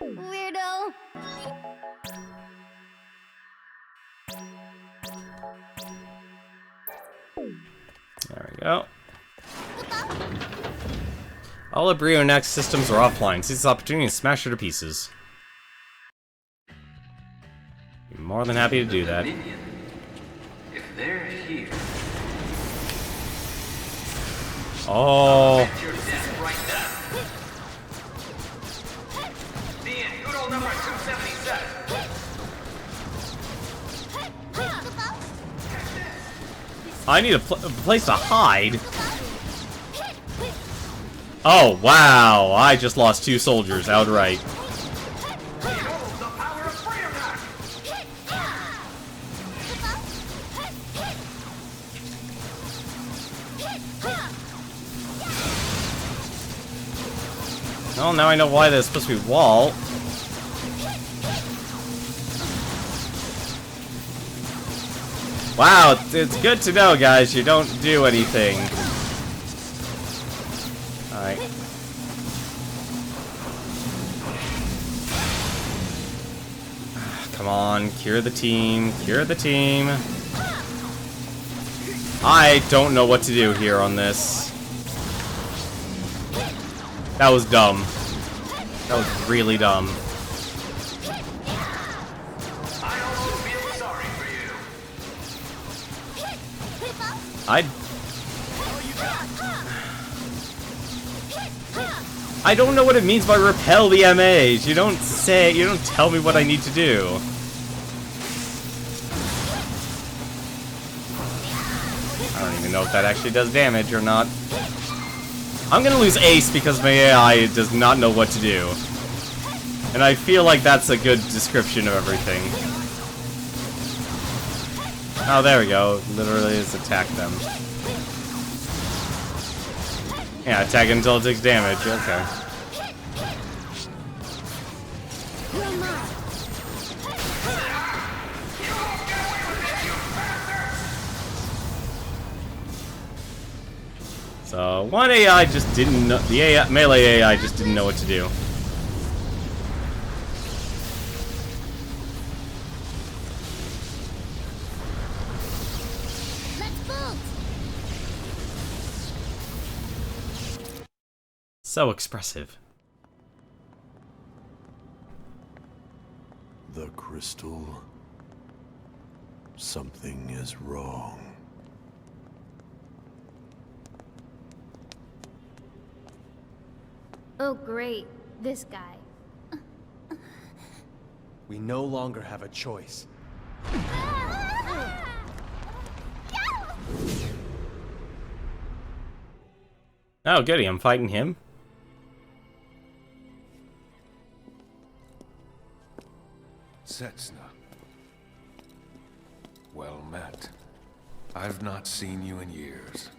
S2: Weirdo.
S1: There we go. All the Brio Next systems are offline. Seize this opportunity and smash her to pieces. Be more than happy to do that.
S21: If they're here,
S1: Oh.
S21: you're dead right now. The end. Good old number 277.
S1: I need a place to hide. Oh, wow. I just lost 2 soldiers outright. Well, now I know why there's supposed to be wall. Wow, it's good to know, guys. You don't do anything. Alright. Come on, cure the team. Cure the team. I don't know what to do here on this. That was dumb. That was really dumb. I don't know what it means by repel the MAs. You don't tell me what I need to do. I don't even know if that actually does damage or not. I'm gonna lose Ace because my AI does not know what to do. And I feel like that's a good description of everything. Oh, there we go. Literally just attack them. Yeah, attack it until it takes damage. Okay. So, one AI just didn't know, the melee AI just didn't know what to do. So expressive.
S5: The crystal. Something is wrong.
S8: Oh great, this guy.
S3: We no longer have a choice.
S1: Oh, goody, I'm fighting him.
S9: Setsna. Well met. I've not seen you in years.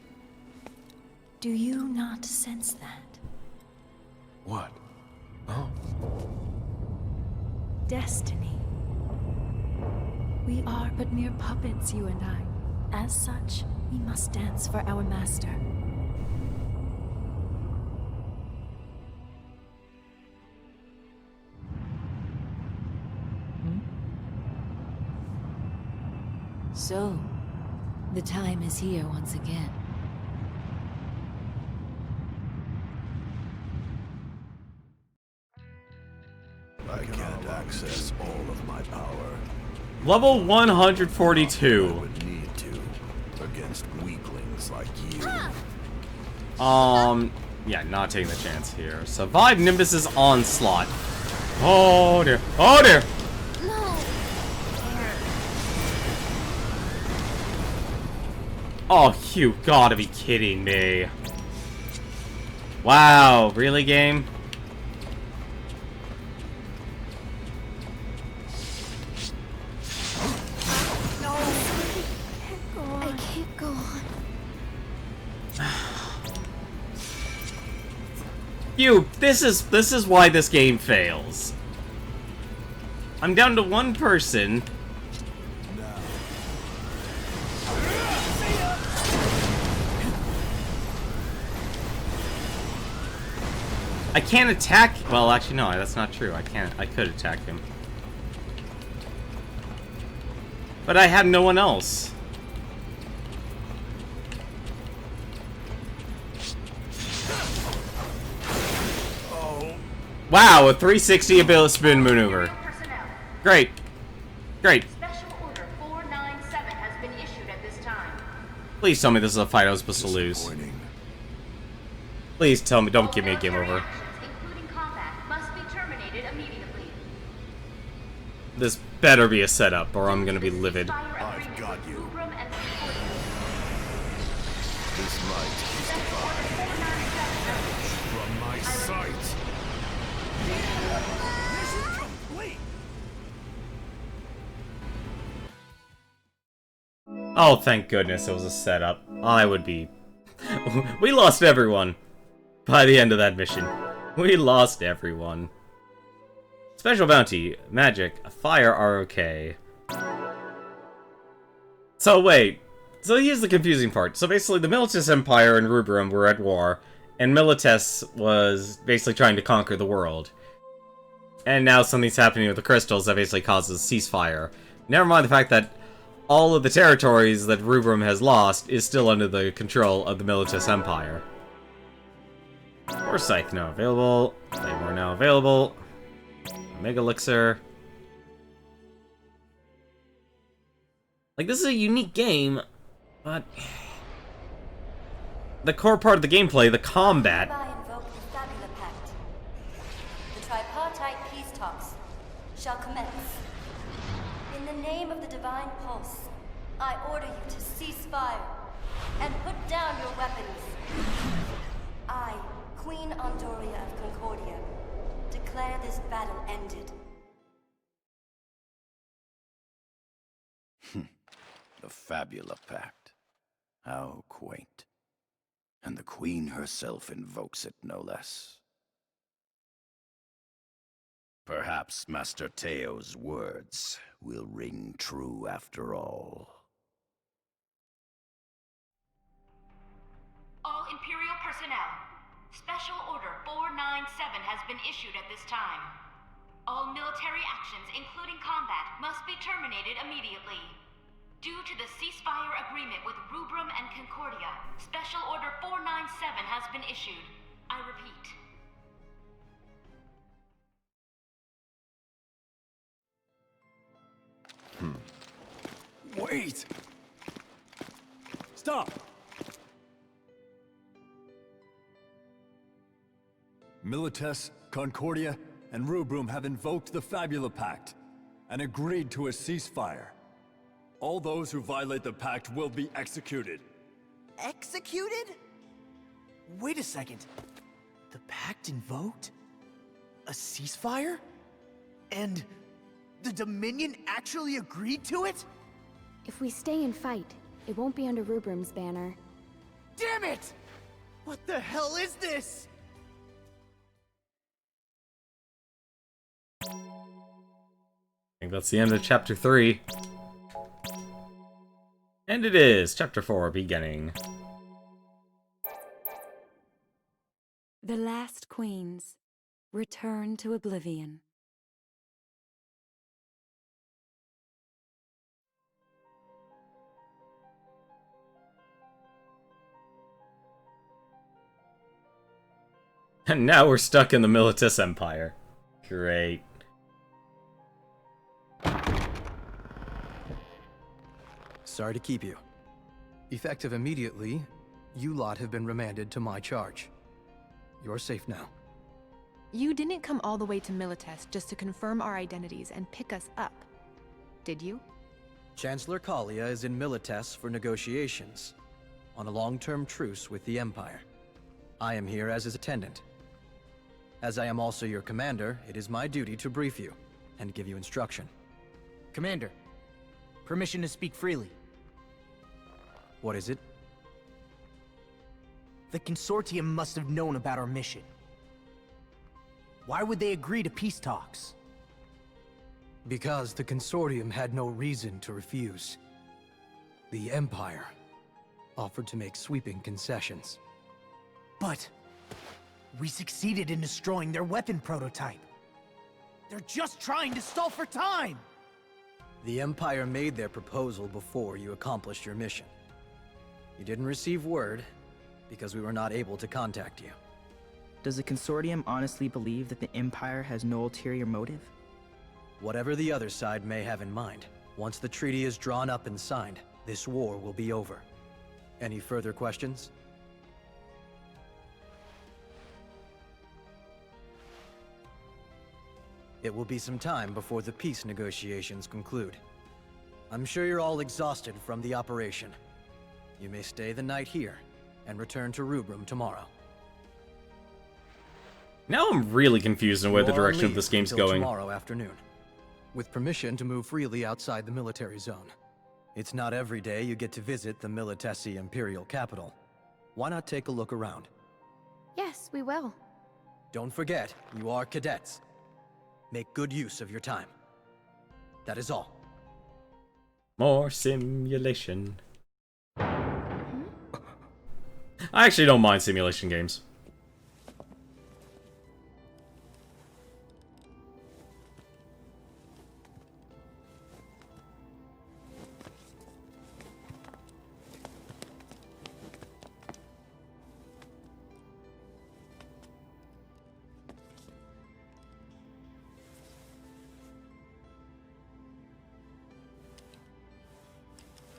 S22: Do you not sense that?
S9: What? Oh?
S22: Destiny. We are but mere puppets, you and I. As such, we must dance for our master.
S23: So, the time is here once again.
S5: I can't access all of my power.
S1: Level 142.
S5: I would need to against weaklings like you.
S1: Yeah, not taking the chance here. Survive Nimbus's onslaught. Oh dear. Oh dear. Oh, you gotta be kidding me. Wow, really, game?
S8: I can't go on.
S1: This is why this game fails. I'm down to one person. I can't attack. Well, actually, no, that's not true. I can't. I could attack him. But I have no one else. Wow, a 360 ability spin maneuver. Great. Great.
S21: Special Order 497 has been issued at this time.
S1: Please tell me this is a fight I was supposed to lose. Please tell me, don't give me a game over.
S21: Including combat must be terminated immediately.
S1: This better be a setup, or I'm gonna be livid.
S5: I've got you. This light is divine. From my sight.
S17: Mission complete.
S1: Oh, thank goodness it was a setup. I would be... We lost everyone by the end of that mission. We lost everyone. Special bounty, magic, fire are okay. So wait. So here's the confusing part. So basically the Milites Empire and Rubrum were at war, and Milites was basically trying to conquer the world. And now something's happening with the crystals that basically causes ceasefire. Never mind the fact that all of the territories that Rubrum has lost is still under the control of the Milites Empire. Forsyth now available. Claymore now available. Mega Elixir. Like, this is a unique game, but the core part of the gameplay, the combat.
S7: The tripartite peace talks shall commence. In the name of the divine pulse, I order you to cease fire and put down your weapons. I, Queen Andoria of Concordia, declare this battle ended.
S18: The Fabula Pact. How quaint. And the Queen herself invokes it, no less. Perhaps Master Teo's words will ring true after all.
S21: All Imperial personnel, Special Order 497 has been issued at this time. All military actions, including combat, must be terminated immediately. Due to the ceasefire agreement with Rubrum and Concordia, Special Order 497 has been issued. I repeat.
S19: Wait! Stop!
S5: Milites, Concordia, and Rubrum have invoked the Fabula Pact and agreed to a ceasefire. All those who violate the pact will be executed.
S14: Executed? Wait a second. The pact invoked? A ceasefire? And the Dominion actually agreed to it?
S8: If we stay and fight, it won't be under Rubrum's banner.
S14: Damn it! What the hell is this?
S1: I think that's the end of Chapter 3. And it is Chapter 4, beginning.
S22: The last queens return to oblivion.
S1: And now we're stuck in the Milites Empire. Great.
S3: Sorry to keep you. Effective immediately, you lot have been remanded to my charge. You're safe now.
S12: You didn't come all the way to Milites just to confirm our identities and pick us up, did you?
S3: Chancellor Kalia is in Milites for negotiations, on a long-term truce with the Empire. I am here as his attendant. As I am also your commander, it is my duty to brief you, and give you instruction.
S14: Commander, permission to speak freely.
S3: What is it?
S14: The Consortium must have known about our mission. Why would they agree to peace talks?
S3: Because the Consortium had no reason to refuse. The Empire offered to make sweeping concessions.
S14: But we succeeded in destroying their weapon prototype. They're just trying to stall for time!
S3: The Empire made their proposal before you accomplished your mission. You didn't receive word, because we were not able to contact you.
S15: Does the Consortium honestly believe that the Empire has no ulterior motive?
S3: Whatever the other side may have in mind, once the treaty is drawn up and signed, this war will be over. Any further questions? It will be some time before the peace negotiations conclude. I'm sure you're all exhausted from the operation. You may stay the night here, and return to Rubrum tomorrow.
S1: Now I'm really confused on where the direction of this game's
S3: until
S1: going.
S3: Tomorrow afternoon, with permission to move freely outside the military zone. It's not every day you get to visit the Militesi Imperial capital. Why not take a look around?
S8: Yes, we will.
S3: Don't forget, you are cadets. Make good use of your time. That is all.
S1: More simulation. I actually don't mind simulation games.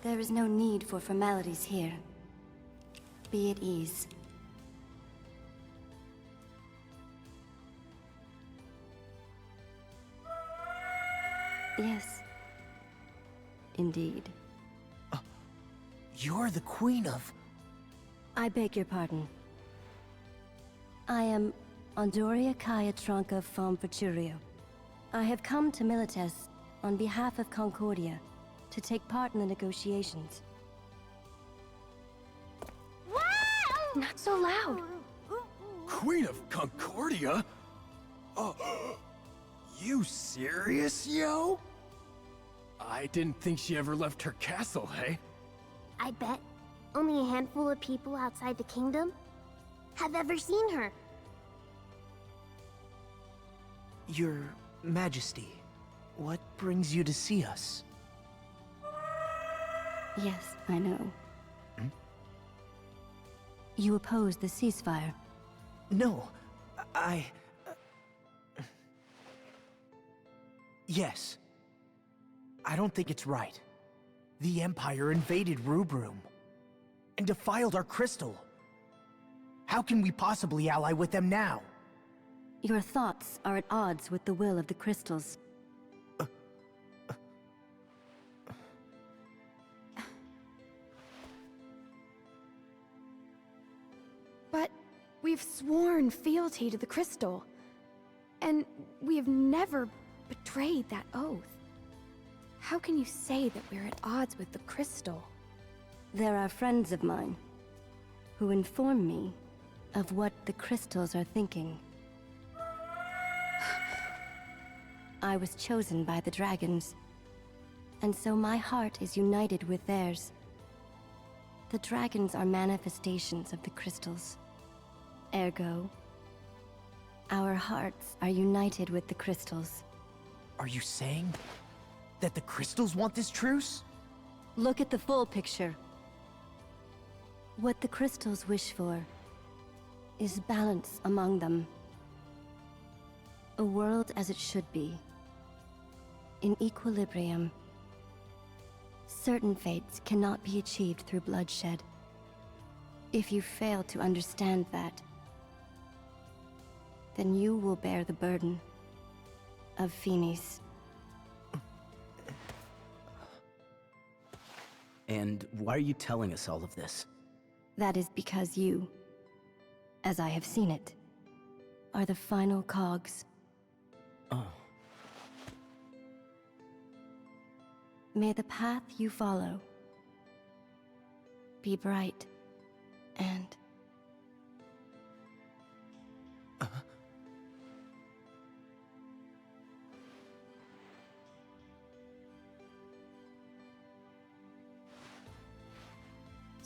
S7: There is no need for formalities here. Be at ease. Yes. Indeed.
S14: You're the queen of...
S7: I beg your pardon. I am Andoria Kaya Tronka from Futurio. I have come to Milites on behalf of Concordia to take part in the negotiations.
S8: Not so loud.
S5: Queen of Concordia? Oh, you serious, yo? I didn't think she ever left her castle, hey?
S6: I bet only a handful of people outside the kingdom have ever seen her.
S14: Your Majesty, what brings you to see us?
S7: Yes, I know. You oppose the ceasefire?
S14: No, Yes. I don't think it's right. The Empire invaded Rubrum and defiled our crystal. How can we possibly ally with them now?
S7: Your thoughts are at odds with the will of the crystals.
S8: But we've sworn fealty to the crystal. And we have never betrayed that oath. How can you say that we're at odds with the crystal?
S7: There are friends of mine who inform me of what the crystals are thinking. I was chosen by the dragons, and so my heart is united with theirs. The dragons are manifestations of the crystals. Ergo, our hearts are united with the crystals.
S14: Are you saying that the crystals want this truce?
S7: Look at the full picture. What the crystals wish for is balance among them. A world as it should be. In equilibrium. Certain fates cannot be achieved through bloodshed. If you fail to understand that, then you will bear the burden of Phoenix.
S13: And why are you telling us all of this?
S7: That is because you, as I have seen it, are the final cogs.
S13: Oh.
S7: May the path you follow be bright and...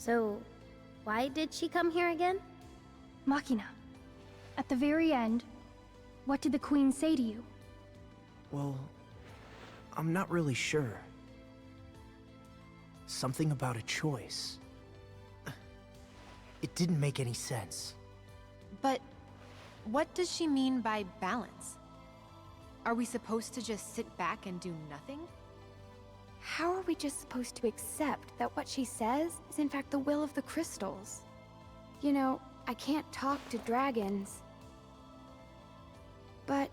S6: So, why did she come here again?
S16: Machina, at the very end, what did the Queen say to you?
S14: Well, I'm not really sure. Something about a choice. It didn't make any sense.
S12: But what does she mean by balance? Are we supposed to just sit back and do nothing?
S8: How are we just supposed to accept that what she says is in fact the will of the crystals? You know, I can't talk to dragons. But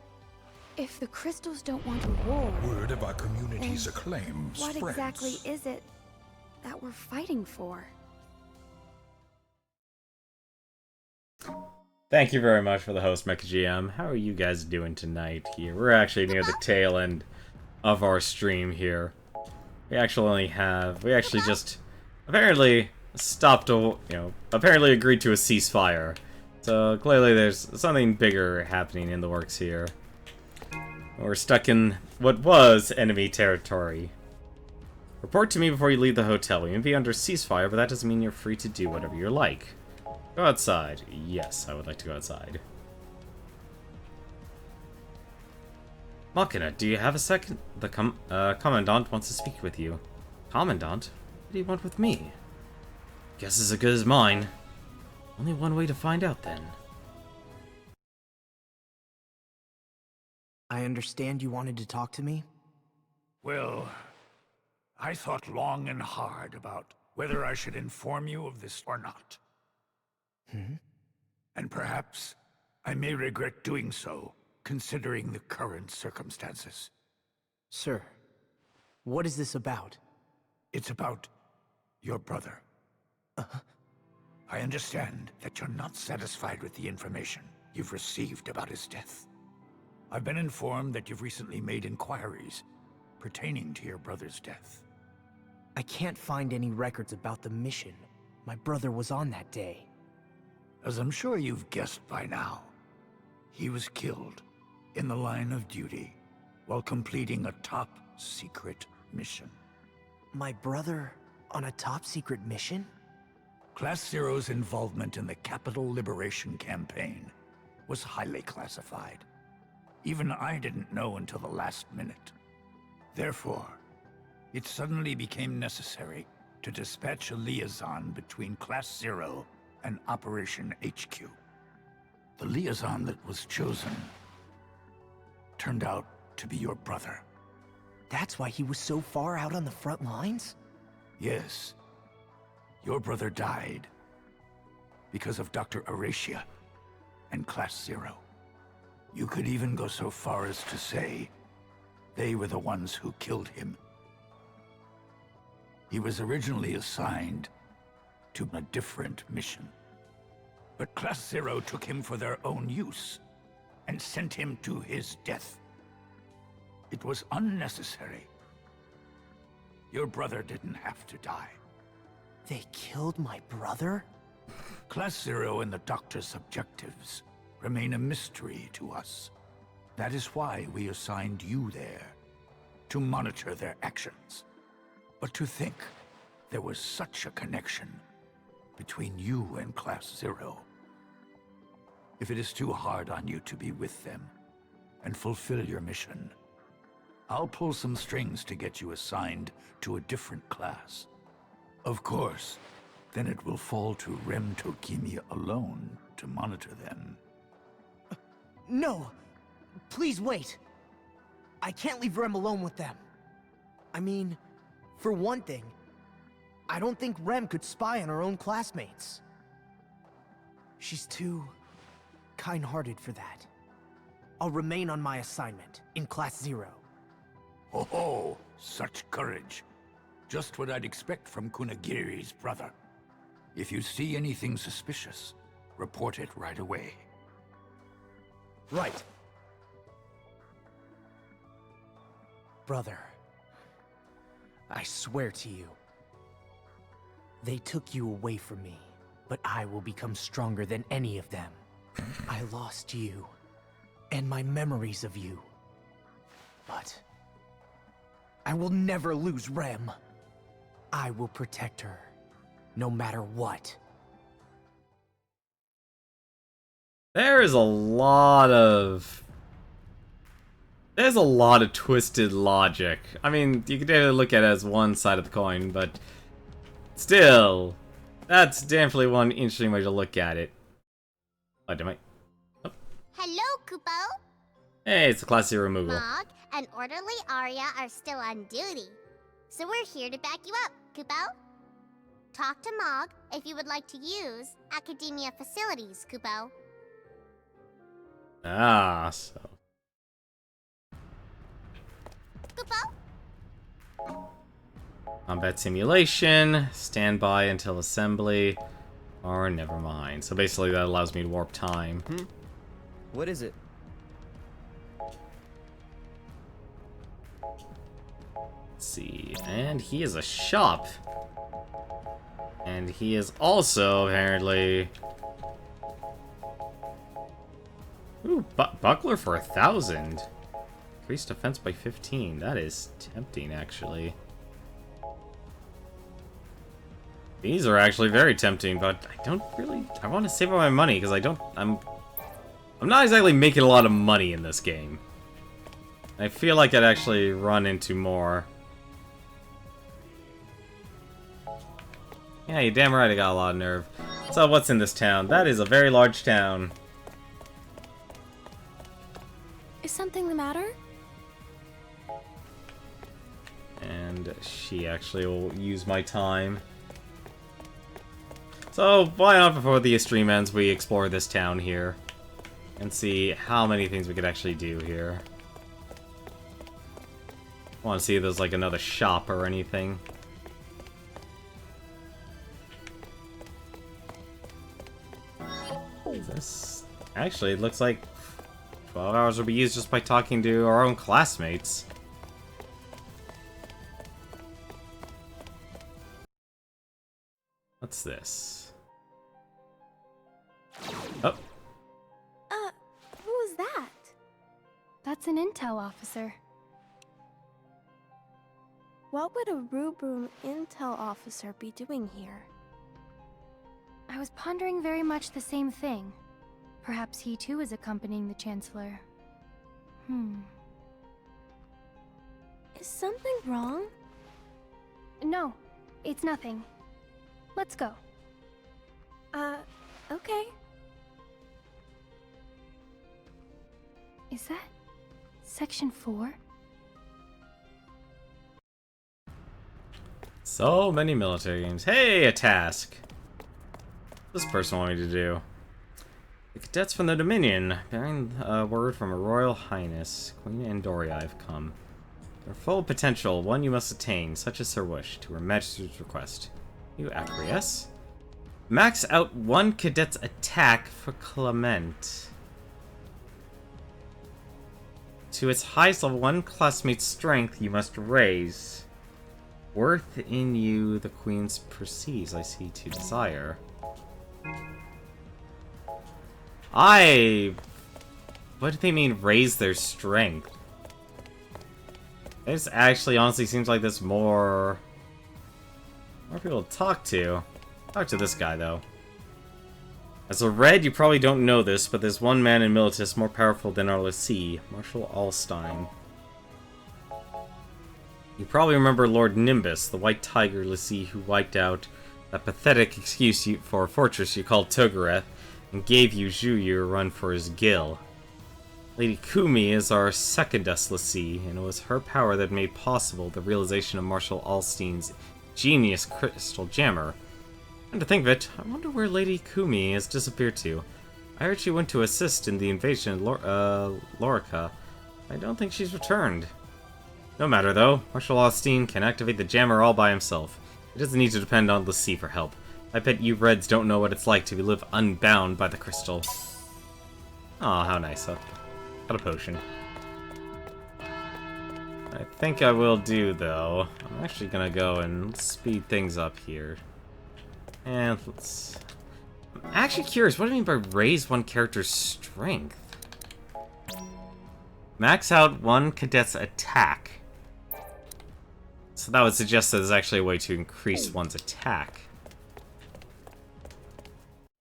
S8: if the crystals don't want a war...
S9: Word of our community's acclaim
S8: what
S9: spreads.
S8: exactly is it that we're fighting for?
S1: Thank you very much for the host, MechaGM. How are you guys doing tonight here? We're actually near the tail end of our stream here. We actually just apparently apparently agreed to a ceasefire. So clearly there's something bigger happening in the works here. We're stuck in what was enemy territory. Report to me before you leave the hotel. We may be under ceasefire, but that doesn't mean you're free to do whatever you like. Go outside. Yes, I would like to go outside. Machina, do you have a second? The Commandant wants to speak with you. Commandant? What do you want with me? Guess as good as mine. Only one way to find out, then.
S14: I understand you wanted to talk to me?
S9: Well, I thought long and hard about whether I should inform you of this or not. And perhaps I may regret doing so, considering the current circumstances.
S14: Sir, what is this about?
S9: It's about your brother. I understand that you're not satisfied with the information you've received about his death. I've been informed that you've recently made inquiries pertaining to your brother's death.
S14: I can't find any records about the mission my brother was on that day.
S9: As I'm sure you've guessed by now, he was killed in the line of duty while completing a top-secret mission.
S14: My brother on a top-secret mission?
S9: Class Zero's involvement in the Capital Liberation Campaign was highly classified. Even I didn't know until the last minute. Therefore, it suddenly became necessary to dispatch a liaison between Class Zero and Operation HQ. The liaison that was chosen turned out to be your brother.
S14: That's why he was so far out on the front lines?
S9: Yes. Your brother died because of Dr. Aracia and Class Zero. You could even go so far as to say they were the ones who killed him. He was originally assigned to a different mission, but Class Zero took him for their own use and sent him to his death. It was unnecessary. Your brother didn't have to die.
S14: They killed my brother?
S9: Class Zero and the Doctor's objectives remain a mystery to us. That is why we assigned you there, to monitor their actions. But to think there was such a connection between you and Class Zero. If it is too hard on you to be with them and fulfill your mission, I'll pull some strings to get you assigned to a different class. Of course, then it will fall to Rem Tokimia alone to monitor them.
S14: No! Please wait! I can't leave Rem alone with them. I mean, for one thing, I don't think Rem could spy on her own classmates. She's too kind-hearted for that. I'll remain on my assignment, in Class Zero.
S9: Oh, such courage. Just what I'd expect from Kunagiri's brother. If you see anything suspicious, report it right away.
S14: Right. Brother, I swear to you, they took you away from me, but I will become stronger than any of them. I lost you, and my memories of you. But I will never lose Rem. I will protect her, no matter what.
S1: There's a lot of twisted logic. I mean, you could definitely look at it as one side of the coin, but still, that's definitely one interesting way to look at it. Oh, damn it. Oh.
S6: Hello, Kupo.
S1: Hey, it's the Class Zero removal.
S6: Mog and Orderly Arya are still on duty, so we're here to back you up, Kupo. Talk to Mog if you would like to use Academia facilities, Kupo.
S1: Ah, so.
S6: Kupo?
S1: Combat simulation, standby until assembly, or never mind. So basically that allows me to warp time.
S13: What is it?
S1: Let's see, and he is a shop. And he is also apparently... Ooh, buckler for 1,000. Increased defense by 15. That is tempting, actually. These are actually very tempting, but I don't really... I want to save up my money, because I'm not exactly making a lot of money in this game. I feel like I'd actually run into more. Yeah, you're damn right I got a lot of nerve. So what's in this town? That is a very large town.
S22: Is something the matter?
S1: And she actually will use my time. So why not, before the stream ends, we explore this town here and see how many things we could actually do here. I want to see if there's like another shop or anything. This actually, it looks like 12 hours will be used just by talking to our own classmates. What's this? Oh.
S8: Who was that?
S16: That's an intel officer.
S8: What would a Rubrum intel officer be doing here?
S16: I was pondering very much the same thing. Perhaps he too is accompanying the Chancellor.
S8: Is something wrong?
S16: No, it's nothing. Let's go.
S8: Okay.
S16: Is that Section 4?
S1: So many military games. Hey, a task. This person wanted me to do. The cadets from the Dominion, bearing a word from Her Royal Highness, Queen Andoria, have come. Their full potential, one you must attain, such is her wish, to Her Majesty's request. You acquiesce? Max out one cadet's attack for Clement. To its highest level, one classmate's strength you must raise. Worth in you the Queen's perceives, I see to desire. What do they mean, raise their strength? This actually honestly seems like there's more people to talk to. Talk to this guy, though. As a Red, you probably don't know this, but there's one man in Militus more powerful than our lessee, Marshal Alstein. You probably remember Lord Nimbus, the White Tiger lessee who wiped out that pathetic excuse for a fortress you called Togareth, and gave you Zhuyu a run for his gill. Lady Kumi is our secondest lessee, and it was her power that made possible the realization of Marshal Alstein's genius crystal jammer. And to think of it, I wonder where Lady Kumi has disappeared to. I heard she went to assist in the invasion of Lorica. I don't think she's returned. No matter though, Marshal Alstein can activate the jammer all by himself. He doesn't need to depend on lessee for help. I bet you Reds don't know what it's like to live unbound by the crystal. Aw, how nice. Got a potion. I think I will do, though. I'm actually gonna go and speed things up here. And let's... I'm actually curious, what do you mean by raise one character's strength? Max out one cadet's attack. So that would suggest that there's actually a way to increase one's attack.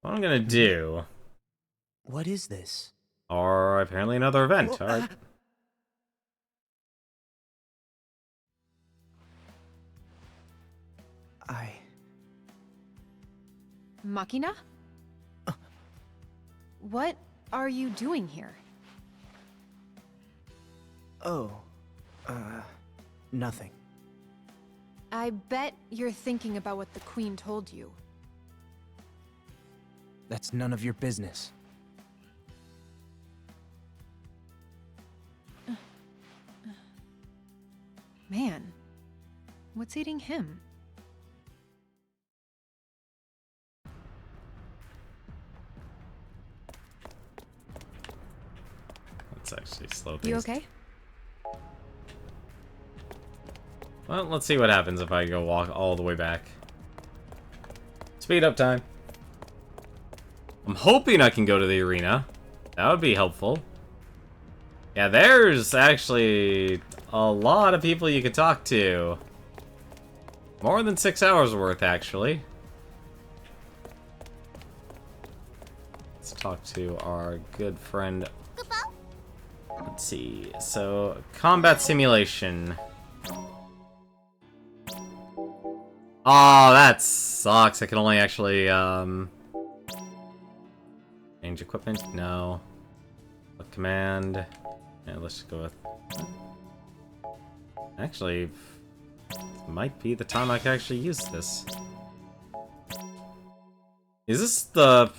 S1: What I'm gonna do...
S14: What is this?
S1: Or apparently another event, alright.
S12: Machina? What are you doing here?
S14: Nothing.
S12: I bet you're thinking about what the Queen told you.
S14: That's none of your business.
S12: Man, what's eating him?
S1: Let's actually slow things.
S12: You okay?
S1: Well, let's see what happens if I go walk all the way back. Speed up time. I'm hoping I can go to the arena. That would be helpful. Yeah, there's actually a lot of people you could talk to. More than 6 hours worth, actually. let's talk to our good friend. Let's see. So, combat simulation. Oh, that sucks. I can only actually, change equipment? No. What command? Yeah, let's just go with... Actually, this might be the time I can actually use this. Is this the...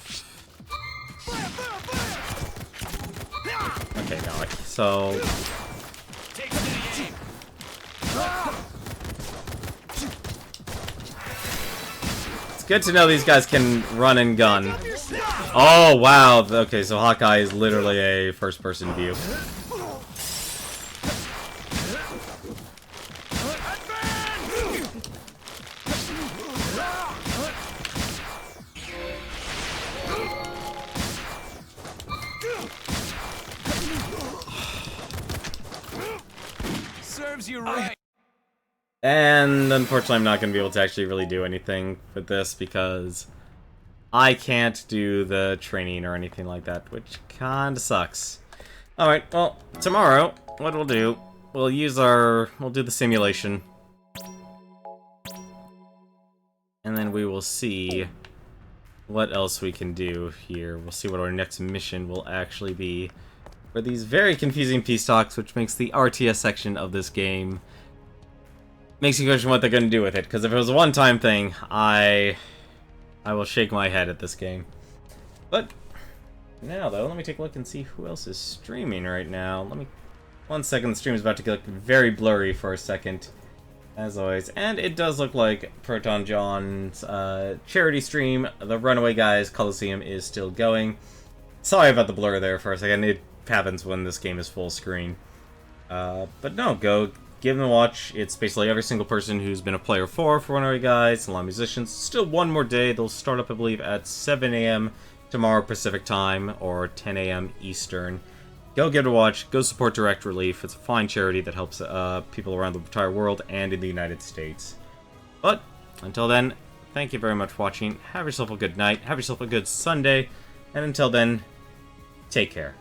S1: Okay, no, so... It's good to know these guys can run and gun. Oh, wow. Okay, so Hawkeye is literally a first-person view.
S17: Serves you right.
S1: And unfortunately, I'm not going to be able to actually really do anything with this because I can't do the training or anything like that, which kinda sucks. Alright, well, tomorrow, what we'll do, we'll do the simulation. And then we will see what else we can do here. We'll see what our next mission will actually be for these very confusing peace talks, which makes the RTS section of this game makes you question what they're going to do with it, because if it was a one-time thing, I will shake my head at this game. But now, though, let me take a look and see who else is streaming right now. One second, the stream is about to get very blurry for a second, as always. And it does look like Proton John's charity stream, the Runaway Guys Coliseum, is still going. Sorry about the blur there for a second. It happens when this game is full screen. But no, go give them a watch. It's basically every single person who's been a player for Runaway Guys, and a lot of musicians. Still one more day. They'll start up, I believe, at 7 a.m. tomorrow Pacific time, or 10 a.m. Eastern. Go give it a watch. Go support Direct Relief. It's a fine charity that helps people around the entire world and in the United States. But until then, thank you very much for watching. Have yourself a good night. Have yourself a good Sunday. And until then, take care.